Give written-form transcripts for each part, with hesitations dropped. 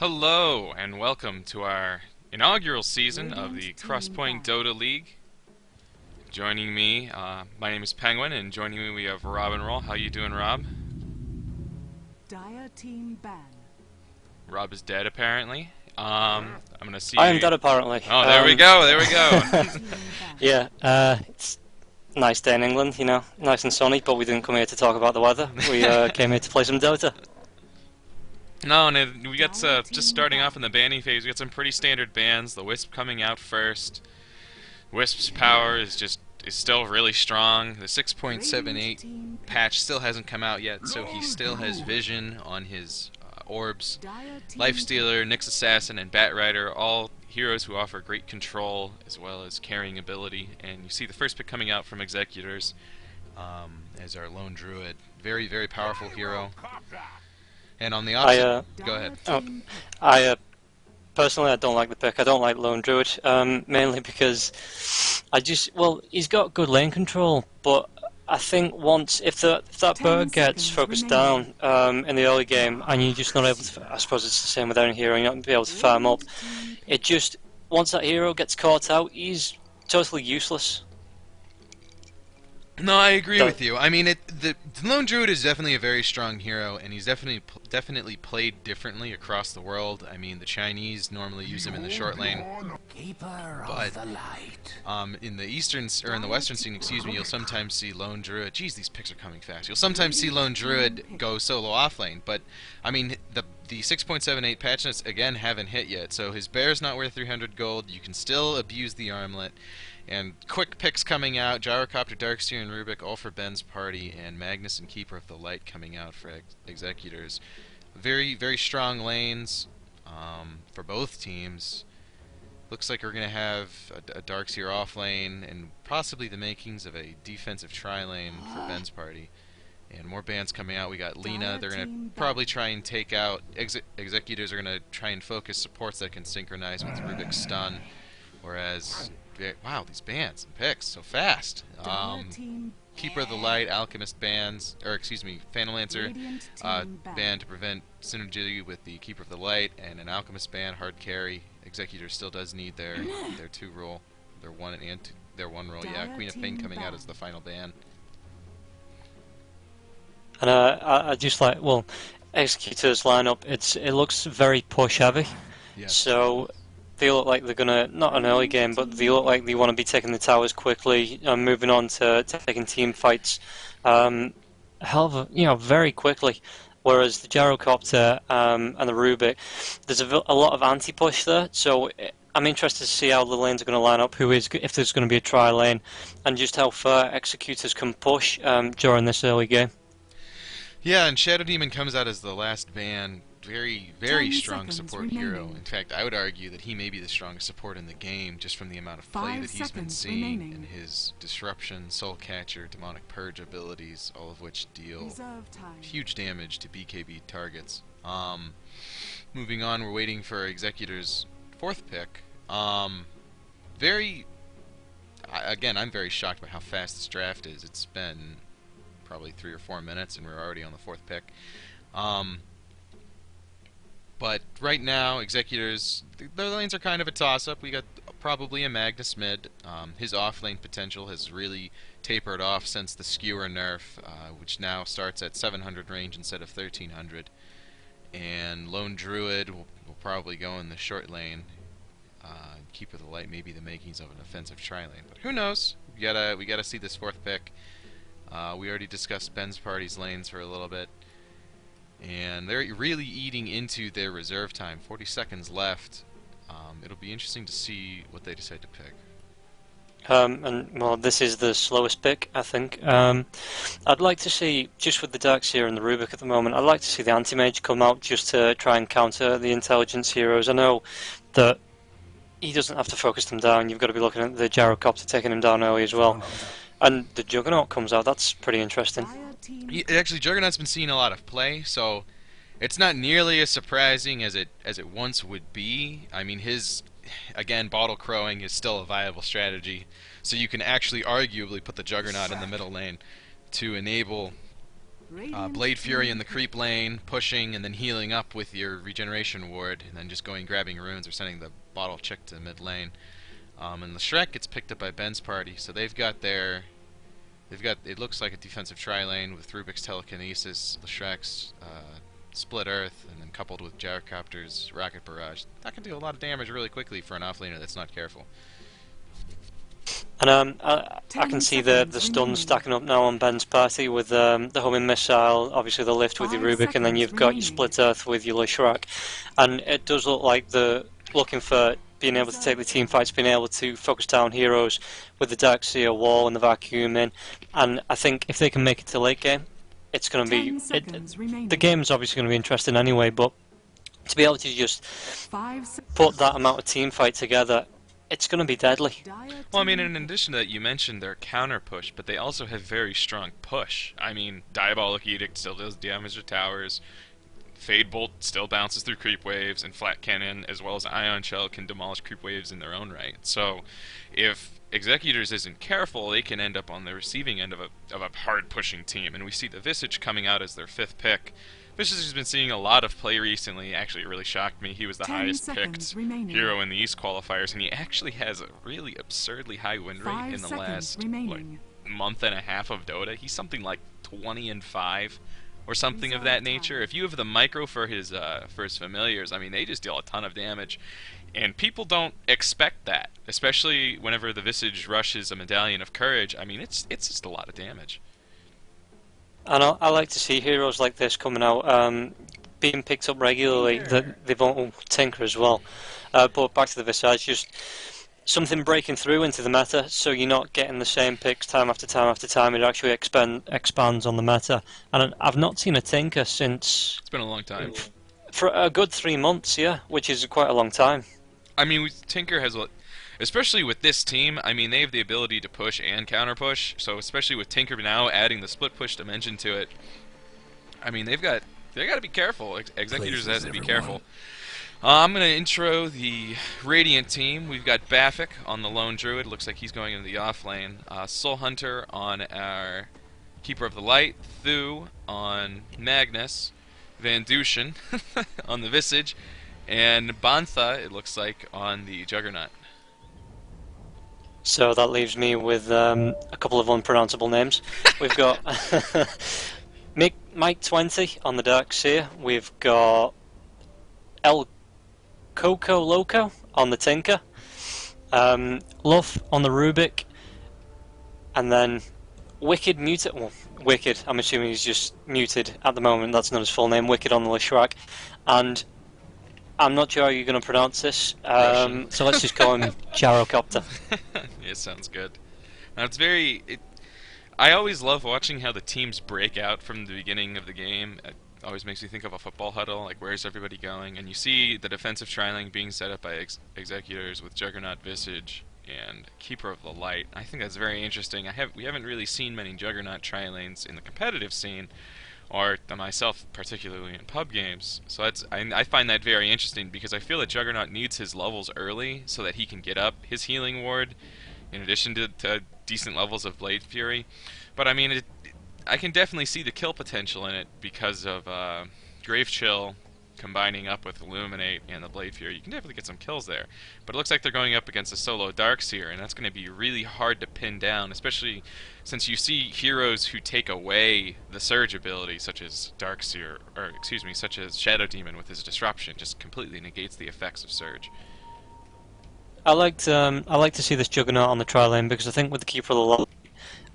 Hello, and welcome to our inaugural season of the Crosspoint Dota League. Joining me, my name is Penguin, and joining me we have Rob and Roll. How you doing, Rob? Dire team ban. Rob is dead, apparently. I'm gonna I am see. dead apparently. Oh, there we go. There we go. Team ban. Yeah, it's a nice day in England, nice and sunny, but we didn't come here to talk about the weather. We came here to play some Dota. No, and we got just starting off in the banning phase. We got some pretty standard bans. The Wisp coming out first. Wisp's power is still really strong. The 6.78 patch still hasn't come out yet, so he still has vision on his orbs. Lifestealer, Nyx Assassin, and Bat Rider, all heroes who offer great control as well as carrying ability. And you see the first pick coming out from Executors as our Lone Druid. Very, very powerful hero. And on the opposite, go ahead. I personally I don't like the pick. I don't like Lone Druid, mainly because he's got good lane control, but I think if that bird gets focused down in the early game and you're just not able to, I suppose it's the same with any hero, you're not going to be able to farm up. Once that hero gets caught out, he's totally useless. No, I agree with you. I mean, the Lone Druid is definitely a very strong hero, and he's definitely played differently across the world. I mean, the Chinese normally use him in the short lane, but in the in the western scene, excuse me, you'll sometimes see Lone Druid. Geez, these picks are coming fast. You'll sometimes see Lone Druid go solo off lane, but I mean, the 6.78 patch notes again haven't hit yet, so his bear's not worth 300 gold. You can still abuse the armlet. And quick picks coming out, Gyrocopter, Darkseer, and Rubik, all for Ben's party, and Magnus and Keeper of the Light coming out for Executors. Very, very strong lanes for both teams. Looks like we're going to have a Darkseer off lane, and possibly the makings of a defensive tri-lane for Ben's party. And more bans coming out. We got Lena. They're going to probably try and take out... Executors are going to try and focus supports that can synchronize with Rubik's stun, whereas... Wow, these bans and picks so fast. Keeper of the Light, Alchemist bans, or excuse me, Phantom Lancer ban to prevent synergy with the Keeper of the Light, and an Alchemist ban, hard carry. Executor still does need their 2 rule, their 1 rule. Yeah, Queen of Pain coming out as the final ban. And I just like, Executor's lineup. It looks very push heavy. Yes. So they look like they're gonna, not an early game, but they look like they want to be taking the towers quickly and moving on to taking team fights, very quickly. Whereas the Gyrocopter and the Rubik, there's a lot of anti-push there. So I'm interested to see how the lanes are going to line up. If there's going to be a tri lane, and just how far Executors can push during this early game. Yeah, and Shadow Demon comes out as the last ban. Very, very strong support hero. In fact, I would argue that he may be the strongest support in the game, just from the amount of play that he's been seeing, and his Disruption, Soul Catcher, Demonic Purge abilities, all of which deal huge damage to BKB targets. Moving on, we're waiting for Executor's 4th pick. Again, I'm very shocked by how fast this draft is. It's been probably 3 or 4 minutes, and we're already on the 4th pick. But right now, Executors, their lanes are kind of a toss-up. We got probably a Magnus mid. His off-lane potential has really tapered off since the Skewer nerf, which now starts at 700 range instead of 1300. And Lone Druid will probably go in the short lane. Keeper of the Light may be the makings of an offensive tri-lane, but who knows? We gotta see this 4th pick. We already discussed Ben's party's lanes for a little bit. And they're really eating into their reserve time. 40 seconds left. It'll be interesting to see what they decide to pick. This is the slowest pick, I think. I'd like to see, just with the Darkseer and the Rubik at the moment, I'd like to see the Anti-Mage come out just to try and counter the intelligence heroes. I know that he doesn't have to focus them down. You've got to be looking at the Gyrocopter taking him down early as well. And the Juggernaut comes out. That's pretty interesting. Actually, Juggernaut's been seeing a lot of play, so it's not nearly as surprising as it once would be. I mean, again, bottle crowing is still a viable strategy, so you can actually arguably put the Juggernaut in the middle lane to enable Blade Fury in the creep lane, pushing and then healing up with your regeneration ward, and then just going grabbing runes or sending the bottle chick to mid lane. And the Shrek gets picked up by Ben's party, so they've got, it looks like a defensive tri-lane with Rubik's Telekinesis, the Shrek's Split Earth, and then coupled with Gyrocopter's Rocket Barrage. That can do a lot of damage really quickly for an offlaner that's not careful. And I can see the stun stacking up now on Ben's party with the homing missile, obviously the lift with your Rubik, and then you've got your Split Earth with your Leshrac. And it does look like they're looking for being able to take the team fights, being able to focus down heroes with the Darkseer wall and the vacuum in. And I think if they can make it to late game, it's going to be... the game's obviously going to be interesting anyway, but to be able to just put that amount of team fight together, it's going to be deadly. Well, I mean, in addition to that, you mentioned their counter push, but they also have very strong push. I mean, Diabolic Edict still does damage to towers, Fade Bolt still bounces through creep waves, and Flat Cannon as well as Ion Shell can demolish creep waves in their own right. So, if Executors isn't careful, they can end up on the receiving end of a hard pushing team. And we see the Visage coming out as their 5th pick. Visage has been seeing a lot of play recently. Actually, it really shocked me. He was the highest picked hero in the East qualifiers, and he actually has a really absurdly high win rate in the last month and a half of Dota. He's something like 20-5 or something of that nature. If you have the micro for his familiars, I mean, they just deal a ton of damage. And people don't expect that, especially whenever the Visage rushes a Medallion of Courage. I mean, it's just a lot of damage. And I like to see heroes like this coming out, being picked up regularly. They've all Tinker as well. But back to the Visage, just something breaking through into the meta, so you're not getting the same picks time after time after time. It actually expands on the meta. And I've not seen a Tinker since... It's been a long time. For a good 3 months, yeah, which is quite a long time. I mean, Tinker has... Especially with this team, I mean, they have the ability to push and counter push. So especially with Tinker now adding the split push dimension to it, I mean, they got to be careful. Executors has to be careful. I'm going to intro the Radiant team. We've got Baffic on the Lone Druid. Looks like he's going into the off lane. Soul Hunter on our Keeper of the Light. Thu on Magnus. Van Dushin on the Visage. And Bantha, it looks like, on the Juggernaut. So that leaves me with a couple of unpronounceable names. We've got Mike 20 on the Darkseer. We've got El Coco Loco on the Tinker. Luff on the Rubik. And then Wicked muted. Well, Wicked, I'm assuming he's just muted at the moment. That's not his full name. Wicked on the Leshrac. And I'm not sure how you're going to pronounce this, so let's just call him Gyrocopter. Yeah, sounds good. Now it's I always love watching how the teams break out from the beginning of the game. It always makes me think of a football huddle, like where's everybody going? And you see the defensive tri-lane being set up by Executors with Juggernaut, Visage, and Keeper of the Light. I think that's very interesting. We haven't really seen many Juggernaut tri-lanes in the competitive scene, or myself particularly in pub games. So I find that very interesting because I feel that Juggernaut needs his levels early so that he can get up his healing ward in addition to decent levels of Blade Fury. But I mean, I can definitely see the kill potential in it because of Grave Chill combining up with Illuminate and the Blade Fury. You can definitely get some kills there. But it looks like they're going up against a solo Darkseer, and that's going to be really hard to pin down, especially since you see heroes who take away the Surge ability, such as Darkseer, or excuse me, such as Shadow Demon with his Disruption, just completely negates the effects of Surge. I like to see this Juggernaut on the tri lane because I think with the Keeper of the Light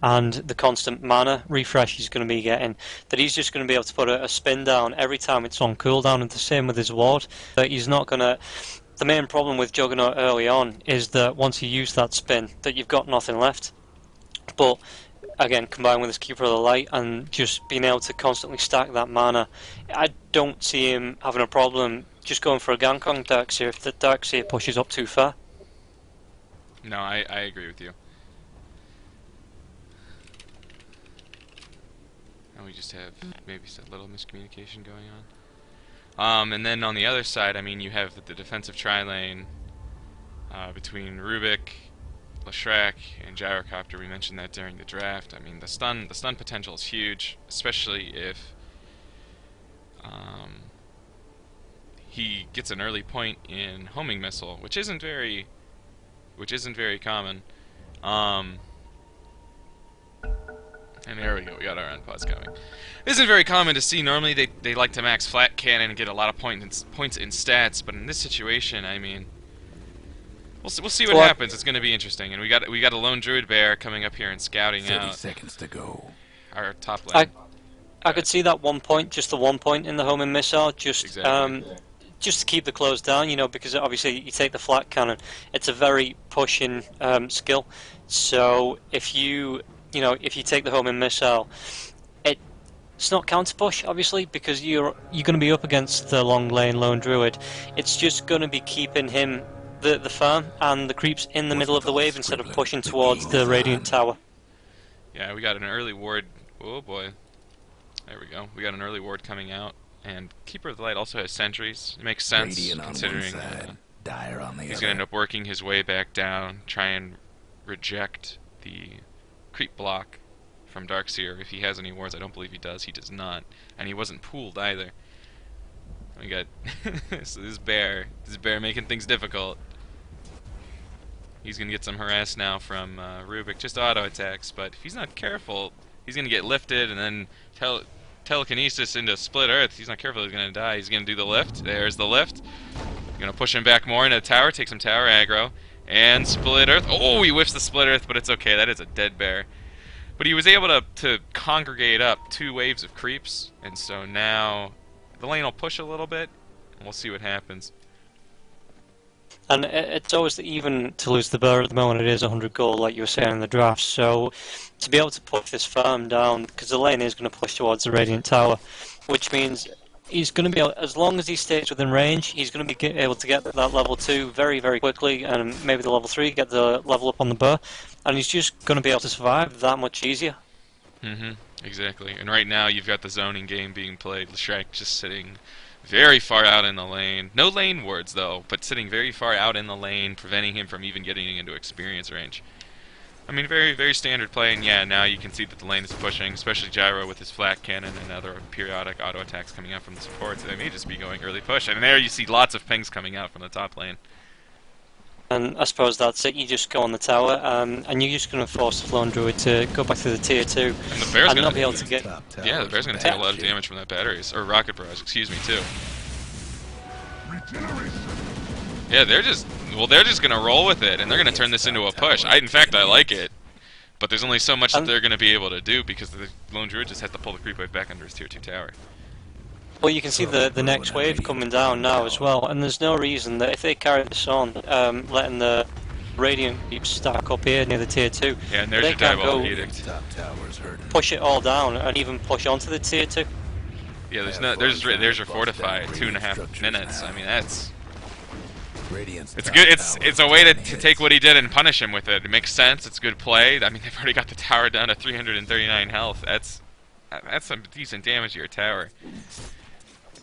and the constant mana refresh he's going to be getting, that he's just going to be able to put a spin down every time it's on cooldown, and the same with his ward. That he's not going to... The main problem with Juggernaut early on is that once you use that spin, that you've got nothing left. But again, combined with his Keeper of the Light and just being able to constantly stack that mana, I don't see him having a problem just going for a gank on Darkseer if the Darkseer pushes up too far. No, I agree with you. And we just have maybe a little miscommunication going on. And then on the other side, I mean, you have the defensive tri-lane between Rubik, Leshrac and Gyrocopter, we mentioned that during the draft. I mean, the stun potential is huge, especially if he gets an early point in homing missile, which isn't very common. And there we go, we got our unpause coming. It isn't very common to see. Normally they like to max flat cannon and get a lot of points in stats, but in this situation, I mean, we'll see what happens. It's going to be interesting. And we got a lone druid bear coming up here and scouting 30 out seconds to go. our top lane. I could see that 1 point, just the 1 point in the homing missile, just Exactly. just to keep the close down, you know, because obviously you take the flat cannon, it's a very pushing skill. So if you take the homing missile, it's not counter push, obviously, because you're going to be up against the long lane lone druid. It's just going to be keeping him the farm and the creeps in the middle of the wave instead of pushing towards the radiant tower. Yeah, we got an early ward. Oh boy. There we go. We got an early ward coming out. And Keeper of the Light also has sentries. It makes sense, Radiant on one considering side, Dire on the he's other. going to end up working his way back down, try and reject the creep block from Darkseer. If he has any wards, I don't believe he does. He does not. And he wasn't pooled either. We got so this bear making things difficult. He's going to get some harass now from Rubik, just auto attacks, but if he's not careful, he's going to get lifted and then telekinesis into split earth. If he's not careful, he's going to die. He's going to do the lift. There's the lift. Going to push him back more into the tower, take some tower aggro, and split earth. Oh, he whiffs the split earth, but it's okay. That is a dead bear. But he was able to congregate up 2 waves of creeps, and so now the lane will push a little bit, and we'll see what happens. And it's always even to lose the bear at the moment. It is 100 gold, like you were saying in the draft. So to be able to push this farm down, because the lane is going to push towards the Radiant Tower, which means he's going to be able, as long as he stays within range, he's going to be able to get that level 2 very, very quickly, and maybe the level 3, get the level up on the bear, and he's just going to be able to survive that much easier. Exactly. And right now you've got the zoning game being played. Leshrac just sitting very far out in the lane. No lane wards though, but sitting very far out in the lane, preventing him from even getting into experience range. I mean, very, very standard play, and yeah, now you can see that the lane is pushing, especially Gyro with his flat cannon and other periodic auto attacks coming out from the supports. They may just be going early push, and there you see lots of pings coming out from the top lane. And I suppose that's it. You just go on the tower, and you're just going to force the Flown Druid to go back to the tier 2, And the bear's and gonna not be able to get. yeah, the bear's gonna take a lot of damage from that batteries or rocket barrage, excuse me, too. Yeah, they're just gonna roll with it, and they're gonna turn this into a push. In fact, I like it, but there's only so much that they're gonna be able to do because the lone druid just has to pull the creep wave back under his tier 2 tower. Well, you can see the next wave coming down now as well, and there's no reason that if they carry this on, letting the Radiant keep stack up here near the tier 2, Yeah, and there's they your can't diabolical go edict. Top tower's hurting. push it all down and even push onto the tier 2. Yeah, there's your fortify at 2.5 minutes. I mean, that's Radiant's it's top good. tower It's a way to hits. take what he did and punish him with it. It makes sense. It's good play. I mean, they've already got the tower down to 339 health. That's some decent damage to your tower.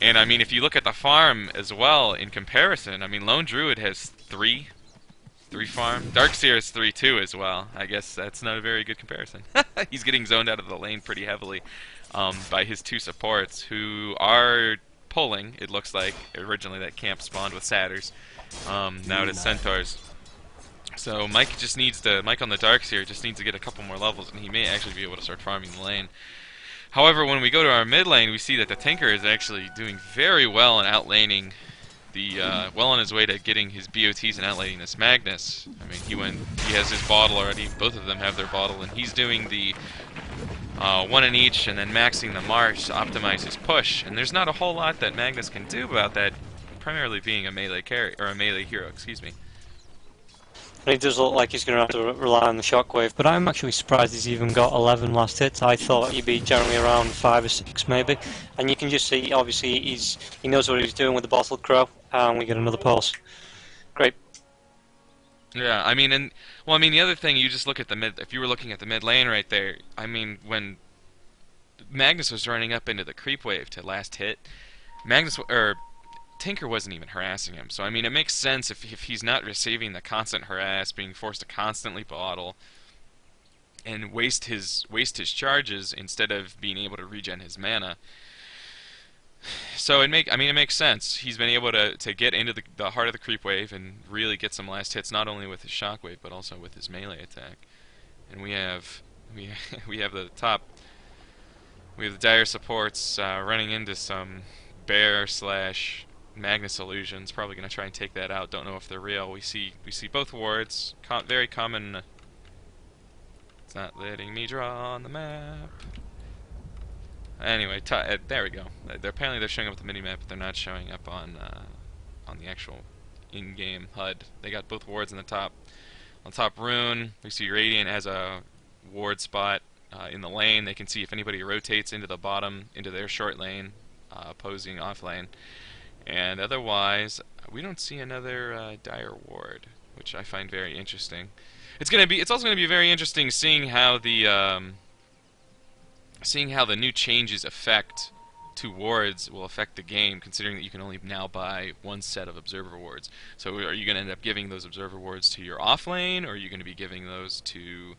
And I mean, if you look at the farm as well in comparison, I mean, Lone Druid has 3 farm. Darkseer is 3 too as well. I guess that's not a very good comparison. He's getting zoned out of the lane pretty heavily by his 2 supports, who are pulling. It looks like originally that camp spawned with satyrs. Now it is centaurs. So Mike on the Darkseer just needs to get a couple more levels, and he may actually be able to start farming the lane. However, when we go to our mid lane, we see that the Tinker is actually doing very well in outlaning well on his way to getting his BOTs and outlaning this Magnus. I mean, he has his bottle already. Both of them have their bottle, and he's doing the 1 in each, and then maxing the march to optimize his push. And there's not a whole lot that Magnus can do about that, primarily being a melee carry or a melee hero. Excuse me. And he does look like he's going to have to rely on the shockwave, but I'm actually surprised he's even got 11 last hits. I thought he'd be generally around 5 or 6 maybe. And you can just see, obviously, he knows what he's doing with the bottled crow, and we get another pulse. Great. Yeah, I mean, the other thing, you just look at the mid. If you were looking at the mid lane right there, I mean, when Magnus was running up into the creep wave to last hit, Tinker wasn't even harassing him. So I mean, it makes sense if he's not receiving the constant harass, being forced to constantly bottle and waste his charges instead of being able to regen his mana. So it makes sense. He's been able to get into the heart of the creep wave and really get some last hits, not only with his shockwave but also with his melee attack. And we have we have the dire supports running into some bear slash Magnus illusions. Probably gonna try and take that out. Don't know if they're real. We see both wards. Very common. It's not letting me draw on the map. Anyway, there we go. Apparently they're showing up with the minimap, but they're not showing up on the actual in-game HUD. They got both wards in the top. On top rune, we see Radiant has a ward spot in the lane. They can see if anybody rotates into the bottom, into their short lane, opposing off lane. And otherwise, we don't see another dire ward, which I find very interesting. It's also gonna be very interesting seeing how the new changes affect to wards will affect the game, considering that you can only now buy one set of observer wards. So are you going to end up giving those observer wards to your off lane, or are you going to be giving those to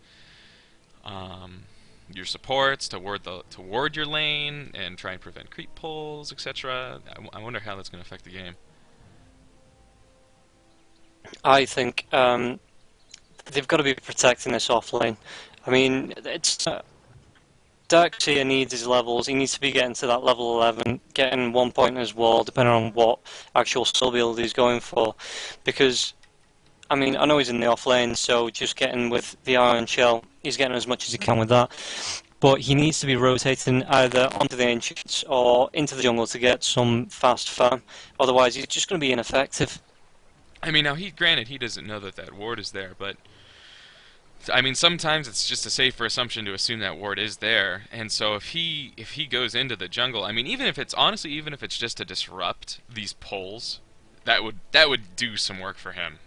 your supports to ward your lane and try and prevent creep pulls, etc.? I wonder how that's going to affect the game. I think they've got to be protecting this off lane. I mean, it's Darkseer needs his levels. He needs to be getting to that level 11, getting 1 point in his wall, depending on what actual soul build he's going for. Because, I mean, I know he's in the off lane, so just getting with the Iron Shell, he's getting as much as he can with that. But he needs to be rotating either onto the Ancients or into the jungle to get some fast farm. Otherwise, he's just going to be ineffective. I mean, now granted he doesn't know that ward is there, but I mean, sometimes it's just a safer assumption to assume that ward is there, and so if he goes into the jungle, I mean, even if it's just to disrupt these pulls, that would do some work for him,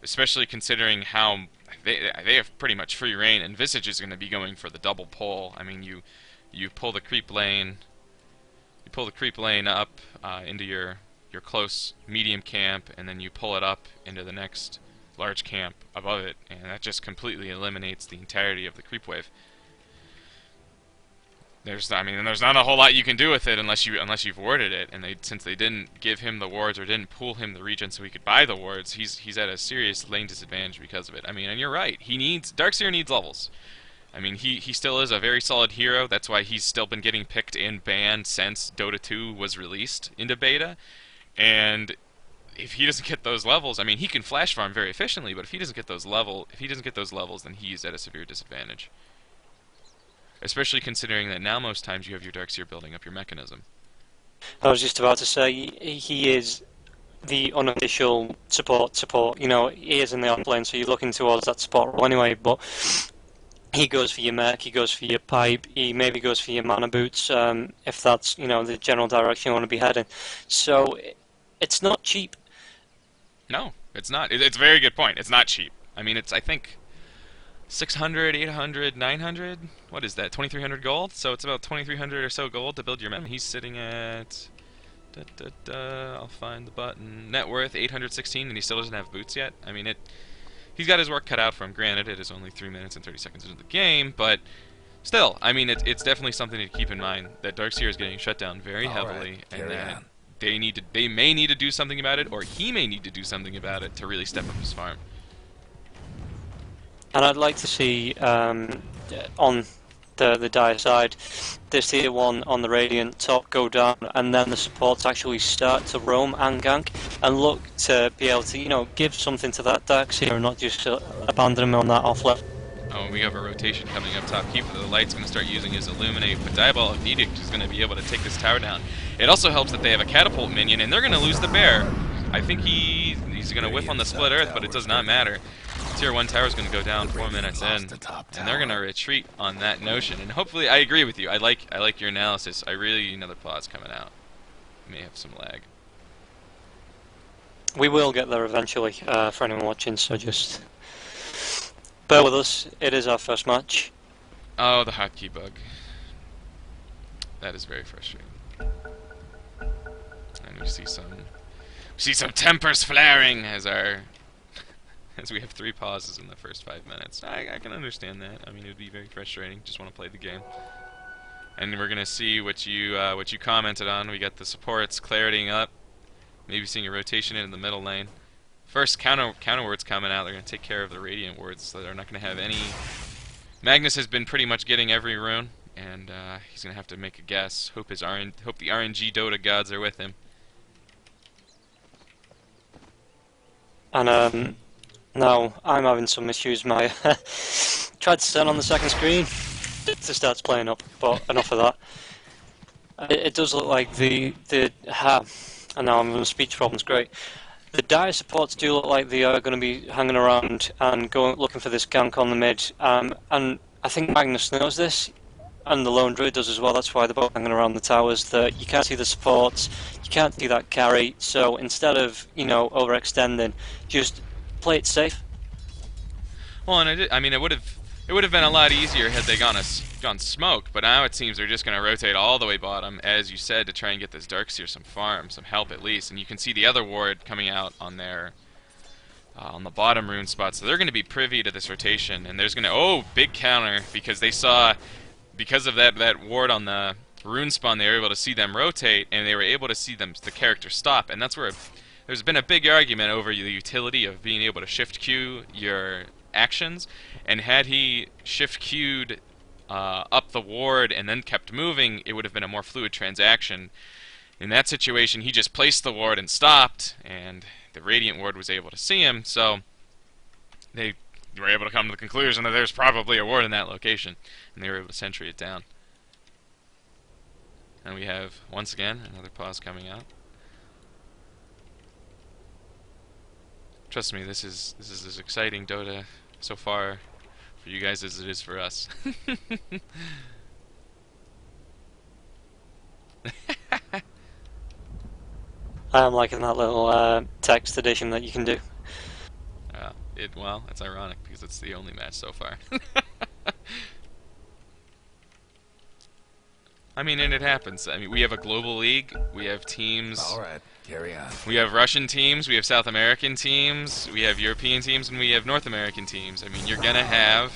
especially considering how they have pretty much free reign, and Visage is going to be going for the double pull. I mean, you pull the creep lane, up into your close medium camp, and then you pull it up into the next large camp above it, and that just completely eliminates the entirety of the creep wave. There's not a whole lot you can do with it unless you've warded it, and since they didn't give him the wards or didn't pool him the regen so he could buy the wards, he's at a serious lane disadvantage because of it. I mean, and you're right, Darkseer needs levels. I mean, he still is a very solid hero. That's why he's still been getting picked and banned since Dota 2 was released into beta, and if he doesn't get those levels, I mean, he can flash farm very efficiently, but if he doesn't get those levels, then he's at a severe disadvantage. Especially considering that now most times you have your Darkseer building up your mechanism. I was just about to say, he is the unofficial support. You know, he is in the off lane, so you're looking towards that support role anyway, but he goes for your mech, he goes for your pipe, he maybe goes for your mana boots, if that's, you know, the general direction you want to be heading. So it's not cheap. No, it's not. It's a very good point. It's not cheap. I mean, it's, I think, 600, 800, 900? What is that, 2,300 gold? So it's about 2,300 or so gold to build your mech. He's sitting at... I'll find the button. Net worth, 816, and he still doesn't have boots yet. I mean, he's got his work cut out for him. Granted, it is only 3 minutes and 30 seconds into the game, but still, I mean, it's definitely something to keep in mind that Darkseer is getting shut down very heavily, and that they may need to do something about it, or he may need to do something about it to really step up his farm. And I'd like to see on the dire side, this tier 1 on the Radiant top go down, and then the supports actually start to roam and gank and look to be able to, you know, give something to that Darkseer and not just abandon him on that off left. Oh, we have a rotation coming up top. Keeper the Light's going to start using his Illuminate, but Diabolic Edict is going to be able to take this tower down. It also helps that they have a Catapult minion, and they're going to lose the Bear. I think he's going to whiff on the Split Earth, but it does not matter. Tier 1 tower is going to go down 4 minutes in, and they're going to retreat on that notion. And hopefully, I agree with you. I like your analysis. Another pod's coming out. May have some lag. We will get there eventually, for anyone watching, so just bear with us. It is our first match. Oh, the hotkey bug. That is very frustrating. And we see some See some tempers flaring as we have 3 pauses in the first 5 minutes. I can understand that. I mean, it would be very frustrating. Just want to play the game. And we're gonna see what you commented on. We got the supports claritying up. Maybe seeing a rotation in the middle lane. First counter wards coming out. They're gonna take care of the radiant wards, so they're not gonna have any. Magnus has been pretty much getting every rune, and he's gonna have to make a guess. Hope the RNG Dota gods are with him. And now I'm having some issues. My tried to turn on the second screen, it starts playing up, but enough of that. It does look like and now I'm having speech problems. Great. The dire supports do look like they are going to be hanging around and looking for this gank on the mid. And I think Magnus knows this, and the lone druid does as well. That's why they're both hanging around the towers. That you can't see the supports, you can't see that carry. So instead of overextending, just play it safe. Well, and I mean, it would have been a lot easier had they gone smoke, but now it seems they're just going to rotate all the way bottom, as you said, to try and get this Darkseer some farm, some help at least. And you can see the other ward coming out on their on the bottom rune spot, so they're going to be privy to this rotation. And there's going to big counter because they saw, because of that ward on the rune spawn, they were able to see them rotate, and they were able to see the character stop. And that's where there's been a big argument over the utility of being able to shift Q your actions, and had he shift Q'd up the ward and then kept moving, it would have been a more fluid transaction. In that situation, he just placed the ward and stopped, and the Radiant ward was able to see him, so they were able to come to the conclusion that there's probably a ward in that location, and they were able to sentry it down. And we have, once again, another pause coming out. Trust me, this is as exciting Dota so far for you guys as it is for us. I am liking that little text addition that you can do. Well, it's ironic because it's the only match so far. I mean, and it happens. I mean, we have a global league. We have teams. All right, carry on. We have Russian teams. We have South American teams. We have European teams, and we have North American teams. I mean, you're gonna have.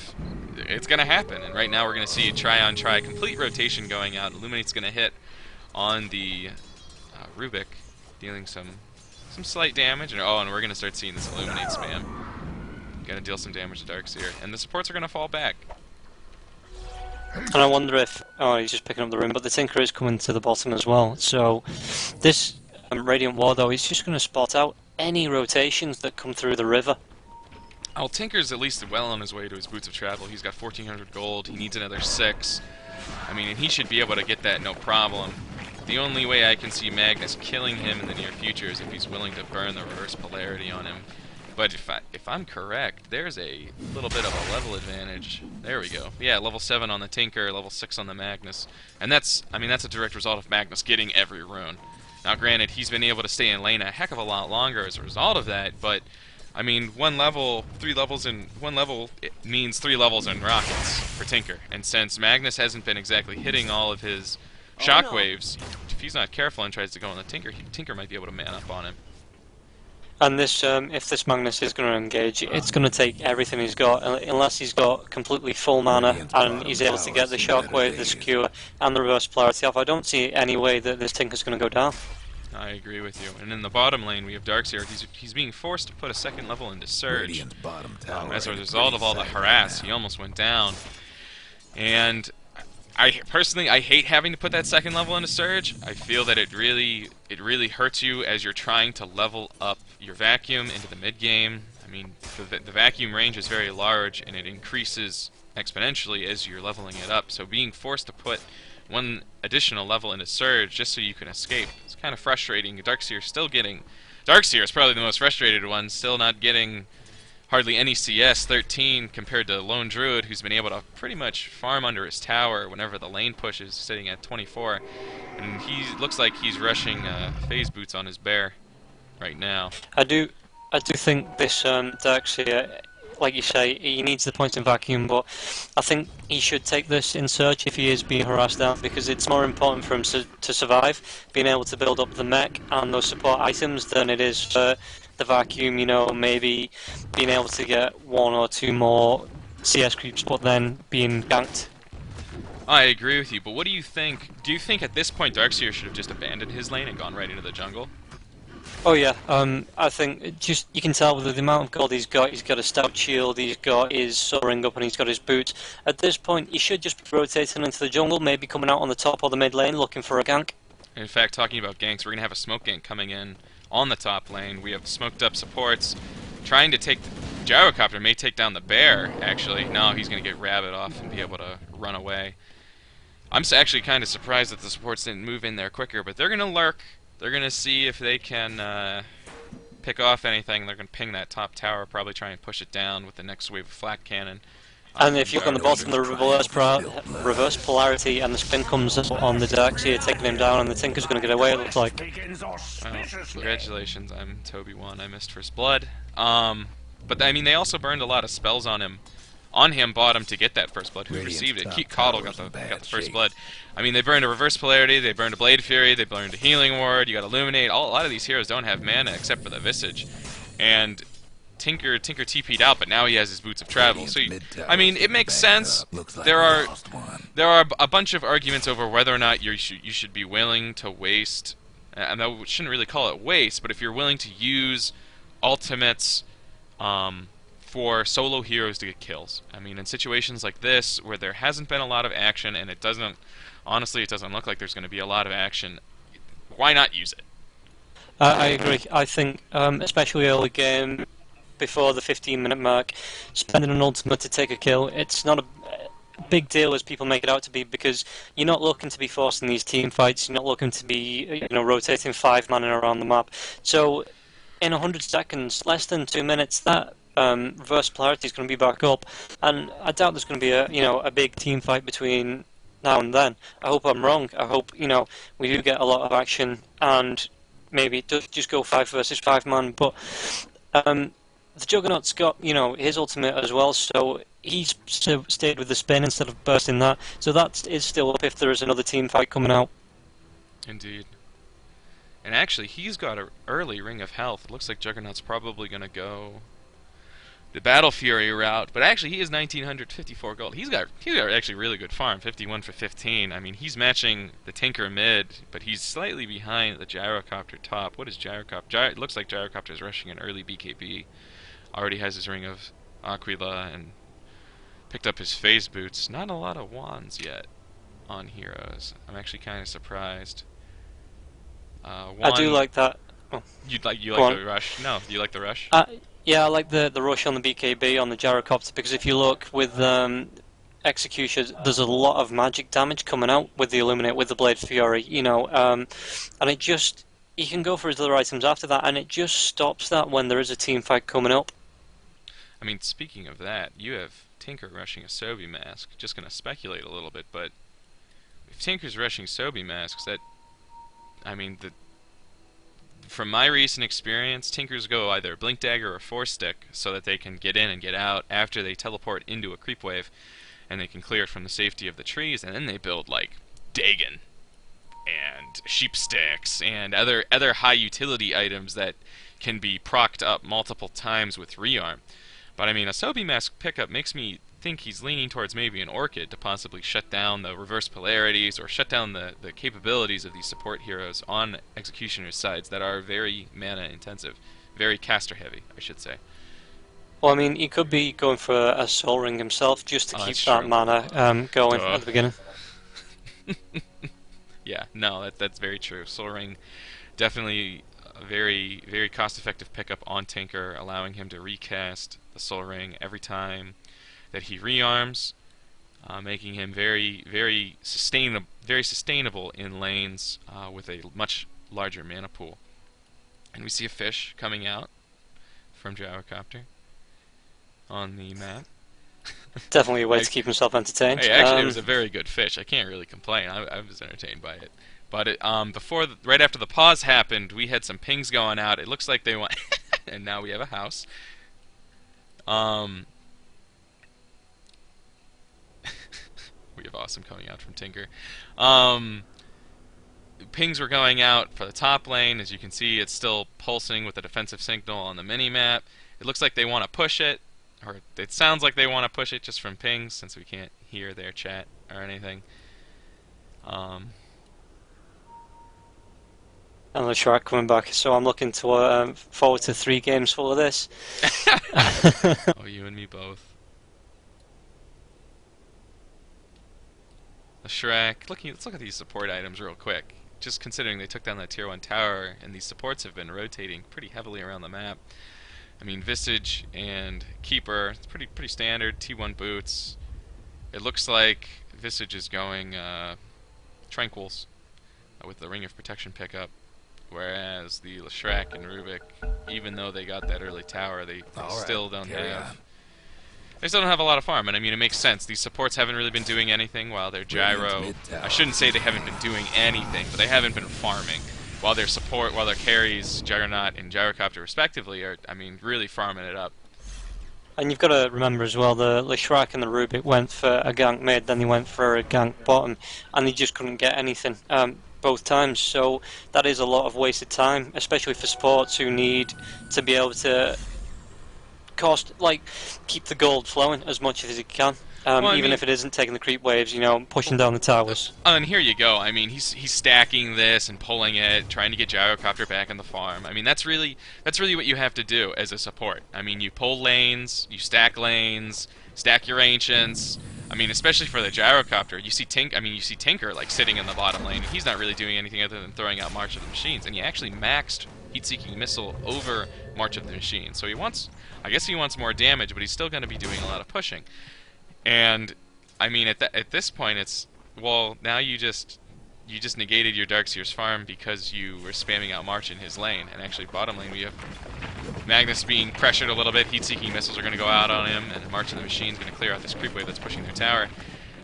It's gonna happen. And right now, we're gonna see try complete rotation going out. Illuminate's gonna hit on the Rubik, dealing some slight damage. And and we're gonna start seeing this Illuminate spam. Gonna deal some damage to Darkseer, and the supports are gonna fall back. And I wonder if... Oh, he's just picking up the room, but the Tinker is coming to the bottom as well. So this Radiant Ward, though, he's just going to spot out any rotations that come through the river. Oh, Tinker's at least well on his way to his Boots of Travel. He's got 1,400 gold. He needs another 6. I mean, and he should be able to get that no problem. The only way I can see Magnus killing him in the near future is if he's willing to burn the reverse polarity on him. But if I'm correct, there's a little bit of a level advantage. There we go. Yeah, level 7 on the Tinker, level 6 on the Magnus. And that's a direct result of Magnus getting every rune. Now granted, he's been able to stay in lane a heck of a lot longer as a result of that, but I mean, one level, it means 3 levels in rockets for Tinker. And since Magnus hasn't been exactly hitting all of his shockwaves, if he's not careful and tries to go on the Tinker, Tinker might be able to man up on him. And this, if this Magnus is going to engage, it's going to take everything he's got, unless he's got completely full mana and he's able to get the Shockwave, the Skewer, and the Reverse Polarity off. I don't see any way that this Tinker's going to go down. I agree with you. And in the bottom lane, we have Darkseer. He's being forced to put a second level into Surge. As a result of all the harass, he almost went down. And I hate having to put that second level into Surge. I feel that it really hurts you as you're trying to level up your vacuum into the mid game. I mean, the vacuum range is very large, and it increases exponentially as you're leveling it up. So being forced to put one additional level into Surge just so you can escape, it's kind of frustrating. Darkseer is probably the most frustrated one, still not getting hardly any CS, 13 compared to Lone Druid, who's been able to pretty much farm under his tower whenever the lane pushes, sitting at 24. And he looks like he's rushing phase boots on his bear right now. I do think this Darkseer, like you say, he needs the points in vacuum, but I think he should take this in Surge if he is being harassed down, because it's more important for him to survive, being able to build up the mech and those support items, than it is for the vacuum, maybe being able to get one or two more CS creeps, but then being ganked. I agree with you, but what do you think? Do you think at this point Darkseer should have just abandoned his lane and gone right into the jungle? Oh yeah, I think you can tell with the amount of gold he's got a stout shield, he's got his soaring up, and he's got his boots. At this point, he should just be rotating into the jungle, maybe coming out on the top or the mid lane looking for a gank. In fact, talking about ganks, we're going to have a smoke gank coming in on the top lane. We have smoked up supports trying to take the Gyrocopter, may take down the bear, actually. No, he's going to get Rabbit off and be able to run away. I'm actually kind of surprised that the supports didn't move in there quicker, but they're going to lurk. They're going to see if they can pick off anything. They're going to ping that top tower, probably try and push it down with the next wave of flak cannon. And if you look on the bottom, the reverse polarity and the spin comes on the Darkseer, taking him down, and the Tinker's going to get away, it looks like. Well, congratulations, I'm Toby1. I missed First Blood. But I mean, they also burned a lot of spells on him. Bottom to get that First Blood. Who received it? Keep Coddle got the First Blood. I mean, they burned a Reverse Polarity, they burned a Blade Fury, they burned a Healing Ward, you got Illuminate. A lot of these heroes don't have mana except for the Visage. And Tinker TP'd out, but now he has his Boots of Travel. So, I mean, it makes sense. There are a bunch of arguments over whether or not you should be willing to waste, and I shouldn't really call it waste, but if you're willing to use ultimates for solo heroes to get kills. I mean, in situations like this, where there hasn't been a lot of action, and honestly, it doesn't look like there's going to be a lot of action, why not use it? I agree. I think, especially early game, before the 15-minute mark, spending an ultimate to take a kill, it's not a big deal as people make it out to be, because you're not looking to be forcing these team fights, you're not looking to be rotating 5-man around the map. So in 100 seconds, less than 2 minutes, that reverse polarity is going to be back up, and I doubt there's going to be a big team fight between now and then. I hope I'm wrong. I hope we do get a lot of action, and maybe just go 5 versus 5 man. But the Juggernaut's got his ultimate as well, so he's stayed with the spin instead of bursting that. So that is still up if there is another team fight coming out. Indeed. And actually, he's got an early Ring of Health. It looks like Juggernaut's probably going to go the Battle Fury route, but actually he is 1954 gold. He's got actually really good farm, 51 for 15. I mean, he's matching the Tinker mid, but he's slightly behind the Gyrocopter top. What is Gyrocopter? It looks like Gyrocopter is rushing an early BKB. Already has his Ring of Aquila and picked up his phase boots. Not a lot of wands yet on heroes. I'm actually kind of surprised. I do like that. Oh. You like the rush? No, you like the rush? Yeah, I like the rush on the BKB on the Gyrocopter, because if you look with Executors, there's a lot of magic damage coming out with the Illuminate, with the Blade Fury, and it just, you can go for his other items after that, and it just stops that when there is a team fight coming up. I mean, speaking of that, you have Tinker rushing a Sobi Mask. Just going to speculate a little bit, but if Tinker's rushing Sobi Masks, from my recent experience, Tinkers go either Blink Dagger or Force Stick so that they can get in and get out after they teleport into a creep wave, and they can clear it from the safety of the trees, and then they build like Dagon and Sheep Sticks and other high utility items that can be procced up multiple times with rearm. But I mean, a Sobi Mask pickup makes me think he's leaning towards maybe an Orchid to possibly shut down the reverse polarities or shut down the capabilities of these support heroes on Executioner's sides that are very mana intensive, very caster heavy, I should say. Well, I mean, he could be going for a Soul Ring himself just to keep that mana going at the beginning. Yeah, no, that's very true. Soul Ring, definitely a very, very cost-effective pickup on Tinker, allowing him to recast the Soul Ring every time that he rearms, making him very, very sustainable in lanes with a much larger mana pool. And we see a fish coming out from Gyrocopter on the map. Definitely a way to keep himself entertained. Hey, actually, it was a very good fish. I can't really complain. I was entertained by it. But right after the pause happened, we had some pings going out. It looks like they went, and now we have a house. Um, we have awesome coming out from Tinker. Um, Pings were going out for the top lane. As you can see, it's still pulsing with a defensive signal on the mini-map. It looks like they want to push it, or it sounds like they want to push it just from pings, since we can't hear their chat or anything. And the track coming back, so I'm looking to forward to 3 games full of this. Oh, you and me both. The Shrek. Let's look at these support items real quick. Just considering they took down that tier 1 tower, and these supports have been rotating pretty heavily around the map. I mean, Visage and Keeper, it's pretty standard. T1 boots. It looks like Visage is going Tranquils with the Ring of Protection pickup, whereas the Leshrac and Rubik, even though they got that early tower, they still don't have. They still don't have a lot of farm, and I mean, it makes sense. These supports haven't really been doing anything while their gyro. I shouldn't say they haven't been doing anything, but they haven't been farming. While their carries, Juggernaut and Gyrocopter respectively, are, I mean, really farming it up. And you've got to remember as well, the Leshrac and the Rubik went for a gank mid, then they went for a gank bottom, and they just couldn't get anything both times. So that is a lot of wasted time, especially for supports who need to be able to keep the gold flowing as much as it can. Even if it isn't taking the creep waves, you know, pushing down the towers. And here you go. I mean, he's stacking this and pulling it, trying to get Gyrocopter back in the farm. I mean, that's really what you have to do as a support. I mean, you pull lanes, you stack lanes, stack your ancients. I mean, especially for the Gyrocopter, you see Tinker like sitting in the bottom lane. He's not really doing anything other than throwing out March of the Machines, and he actually maxed Heat-Seeking Missile over March of the Machines. So I guess he wants more damage, but he's still going to be doing a lot of pushing. And I mean, at this point, it's, well, now you just negated your Darkseer's farm because you were spamming out March in his lane. And actually, bottom lane, we have Magnus being pressured a little bit. Heat-Seeking Missiles are going to go out on him, and March of the Machine's going to clear out this creep wave that's pushing their tower.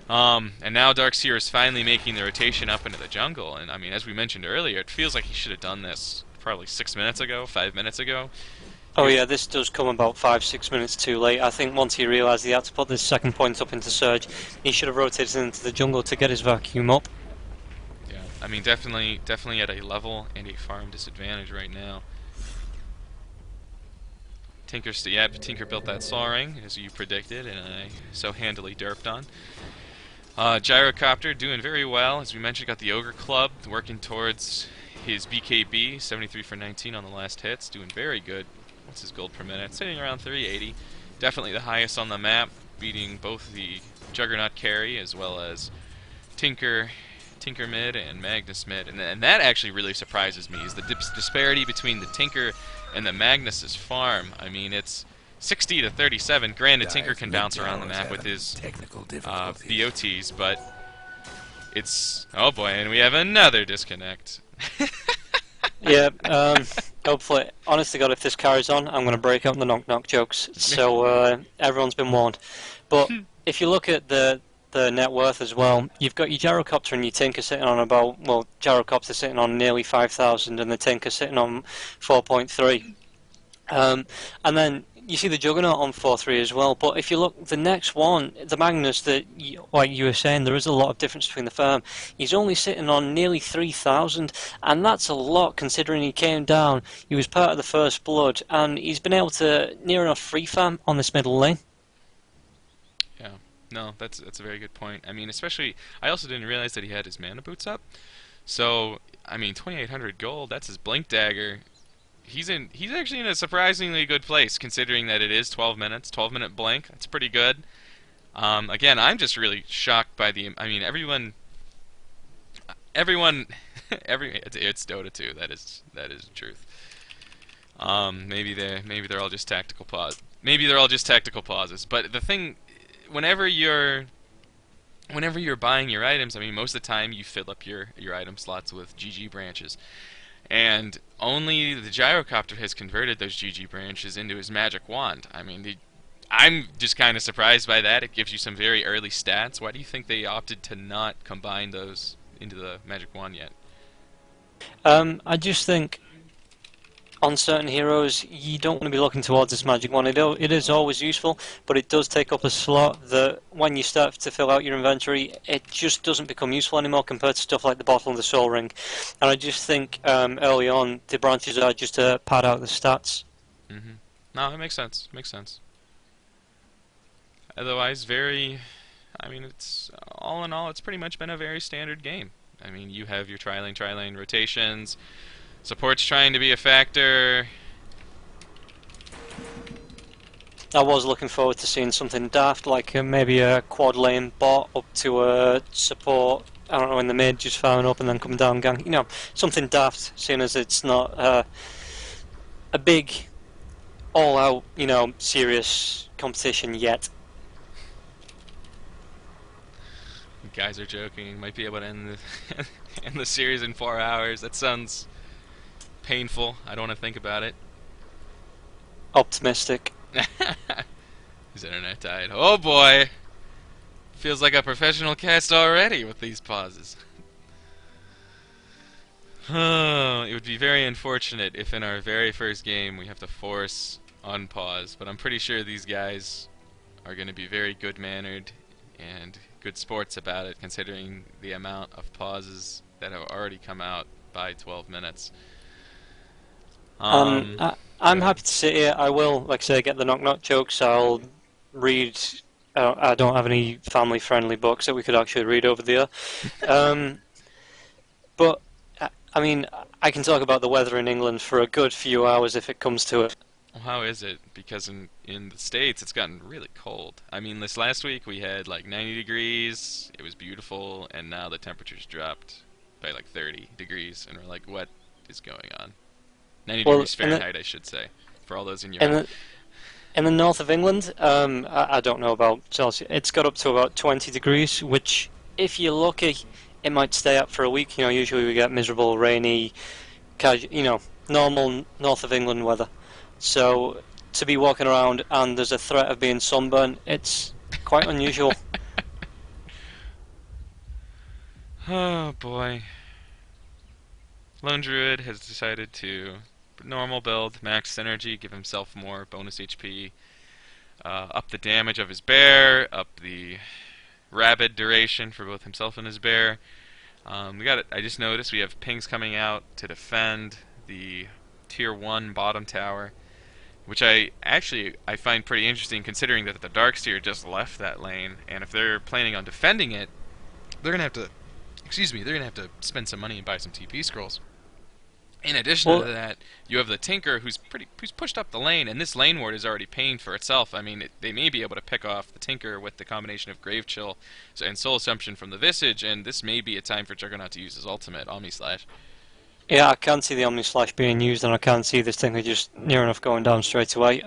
And now Darkseer is finally making the rotation up into the jungle. And I mean, as we mentioned earlier, it feels like he should have done this probably 6 minutes ago, 5 minutes ago. Oh yeah, this does come about 5-6 minutes too late. I think once he realised he had to put this second point up into Surge, he should have rotated into the jungle to get his vacuum up. Yeah, I mean, definitely at a level and a farm disadvantage right now. Tinker built that Sol Ring, as you predicted, and I so handily derped on. Gyrocopter doing very well. As we mentioned, got the Ogre Club, working towards his BKB, 73 for 19 on the last hits, doing very good. What's his gold per minute? Sitting around 380. Definitely the highest on the map, beating both the Juggernaut carry as well as Tinker mid and Magnus mid. And that actually really surprises me, is the disparity between the Tinker and the Magnus's farm. I mean, it's 60 to 37. Granted, Tinker can bounce around the map with his BOTs, but it's... Oh boy, and we have another disconnect. Yeah, hopefully, honest to God, if this carries on, I'm going to break up the knock-knock jokes, so everyone's been warned. But if you look at the net worth as well, you've got your Gyrocopter and your Tinker sitting on about, well, Gyrocopter sitting on nearly 5,000 and the Tinker sitting on 4.3. And then you see the Juggernaut on 4.3 as well, but if you look, the next one, the Magnus, like you were saying, there is a lot of difference between the firm. He's only sitting on nearly 3,000, and that's a lot considering he came down, he was part of the First Blood, and he's been able to near enough free farm on this middle lane. Yeah, no, that's a very good point. I mean, especially, I also didn't realize that he had his mana boots up. So, I mean, 2,800 gold, that's his Blink Dagger. He's actually in a surprisingly good place, considering that it is 12 minutes, 12-minute blink. That's pretty good. Again, I'm just really shocked by the... I mean, it's Dota 2. That is the truth. Maybe they're all just tactical pause. Maybe they're all just tactical pauses. But the thing, whenever you're buying your items, I mean, most of the time you fill up your item slots with GG branches. And only the Gyrocopter has converted those GG branches into his magic wand. I mean, I'm just kind of surprised by that. It gives you some very early stats. Why do you think they opted to not combine those into the magic wand yet? I just think on certain heroes, you don't want to be looking towards this magic one. It is always useful, but it does take up a slot that when you start to fill out your inventory, it just doesn't become useful anymore compared to stuff like the bottle and the soul ring. And I just think early on, the branches are just to pad out the stats. No, it makes sense. Makes sense. Otherwise, very. I mean, it's all in all, it's pretty much been a very standard game. I mean, you have your tri-lane rotations. Support's trying to be a factor. I was looking forward to seeing something daft, like maybe a quad lane bot up to a support, I don't know, in the mid, just firing up and then coming down gang. You know, something daft, seeing as it's not a big, all-out, you know, serious competition yet. You guys are joking. Might be able to end the, end the series in 4 hours. That sounds painful. I don't want to think about it. Optimistic. His internet died. Oh boy! Feels like a professional cast already with these pauses. It would be very unfortunate if in our very first game we have to force unpause, but I'm pretty sure these guys are going to be very good-mannered and good sports about it, considering the amount of pauses that have already come out by 12 minutes. I'm happy to sit here. I will, like I say, get the knock-knock jokes. I'll read. I don't have any family-friendly books that we could actually read over there. But I mean, I can talk about the weather in England for a good few hours if it comes to it. Well, how is it? Because in the States it's gotten really cold. I mean, this last week we had like 90 degrees, it was beautiful, and now the temperature's dropped by like 30 degrees, and we're like, what is going on? 90 degrees Fahrenheit, I should say, for all those in Europe. In the north of England, I don't know about Celsius, it's got up to about 20 degrees, which, if you're lucky, it might stay up for a week. You know, usually we get miserable, rainy, you know, normal north of England weather. So to be walking around and there's a threat of being sunburned, it's quite unusual. Oh boy. Lone Druid has decided to normal build, max synergy, give himself more bonus HP, up the damage of his bear, up the rabid duration for both himself and his bear. I just noticed we have pings coming out to defend the tier 1 bottom tower, which I find pretty interesting, considering that the Darkseer just left that lane, and if they're planning on defending it, they're gonna have to, they're gonna have to spend some money and buy some TP scrolls. In addition to that, you have the Tinker who's pushed up the lane, and this lane ward is already paying for itself. I mean, they may be able to pick off the Tinker with the combination of Grave Chill and Soul Assumption from the Visage, and this may be a time for Juggernaut to use his ultimate, Omni Slash. Yeah, I can see the Omni Slash being used, and I can see this Tinker just near enough going down straight away.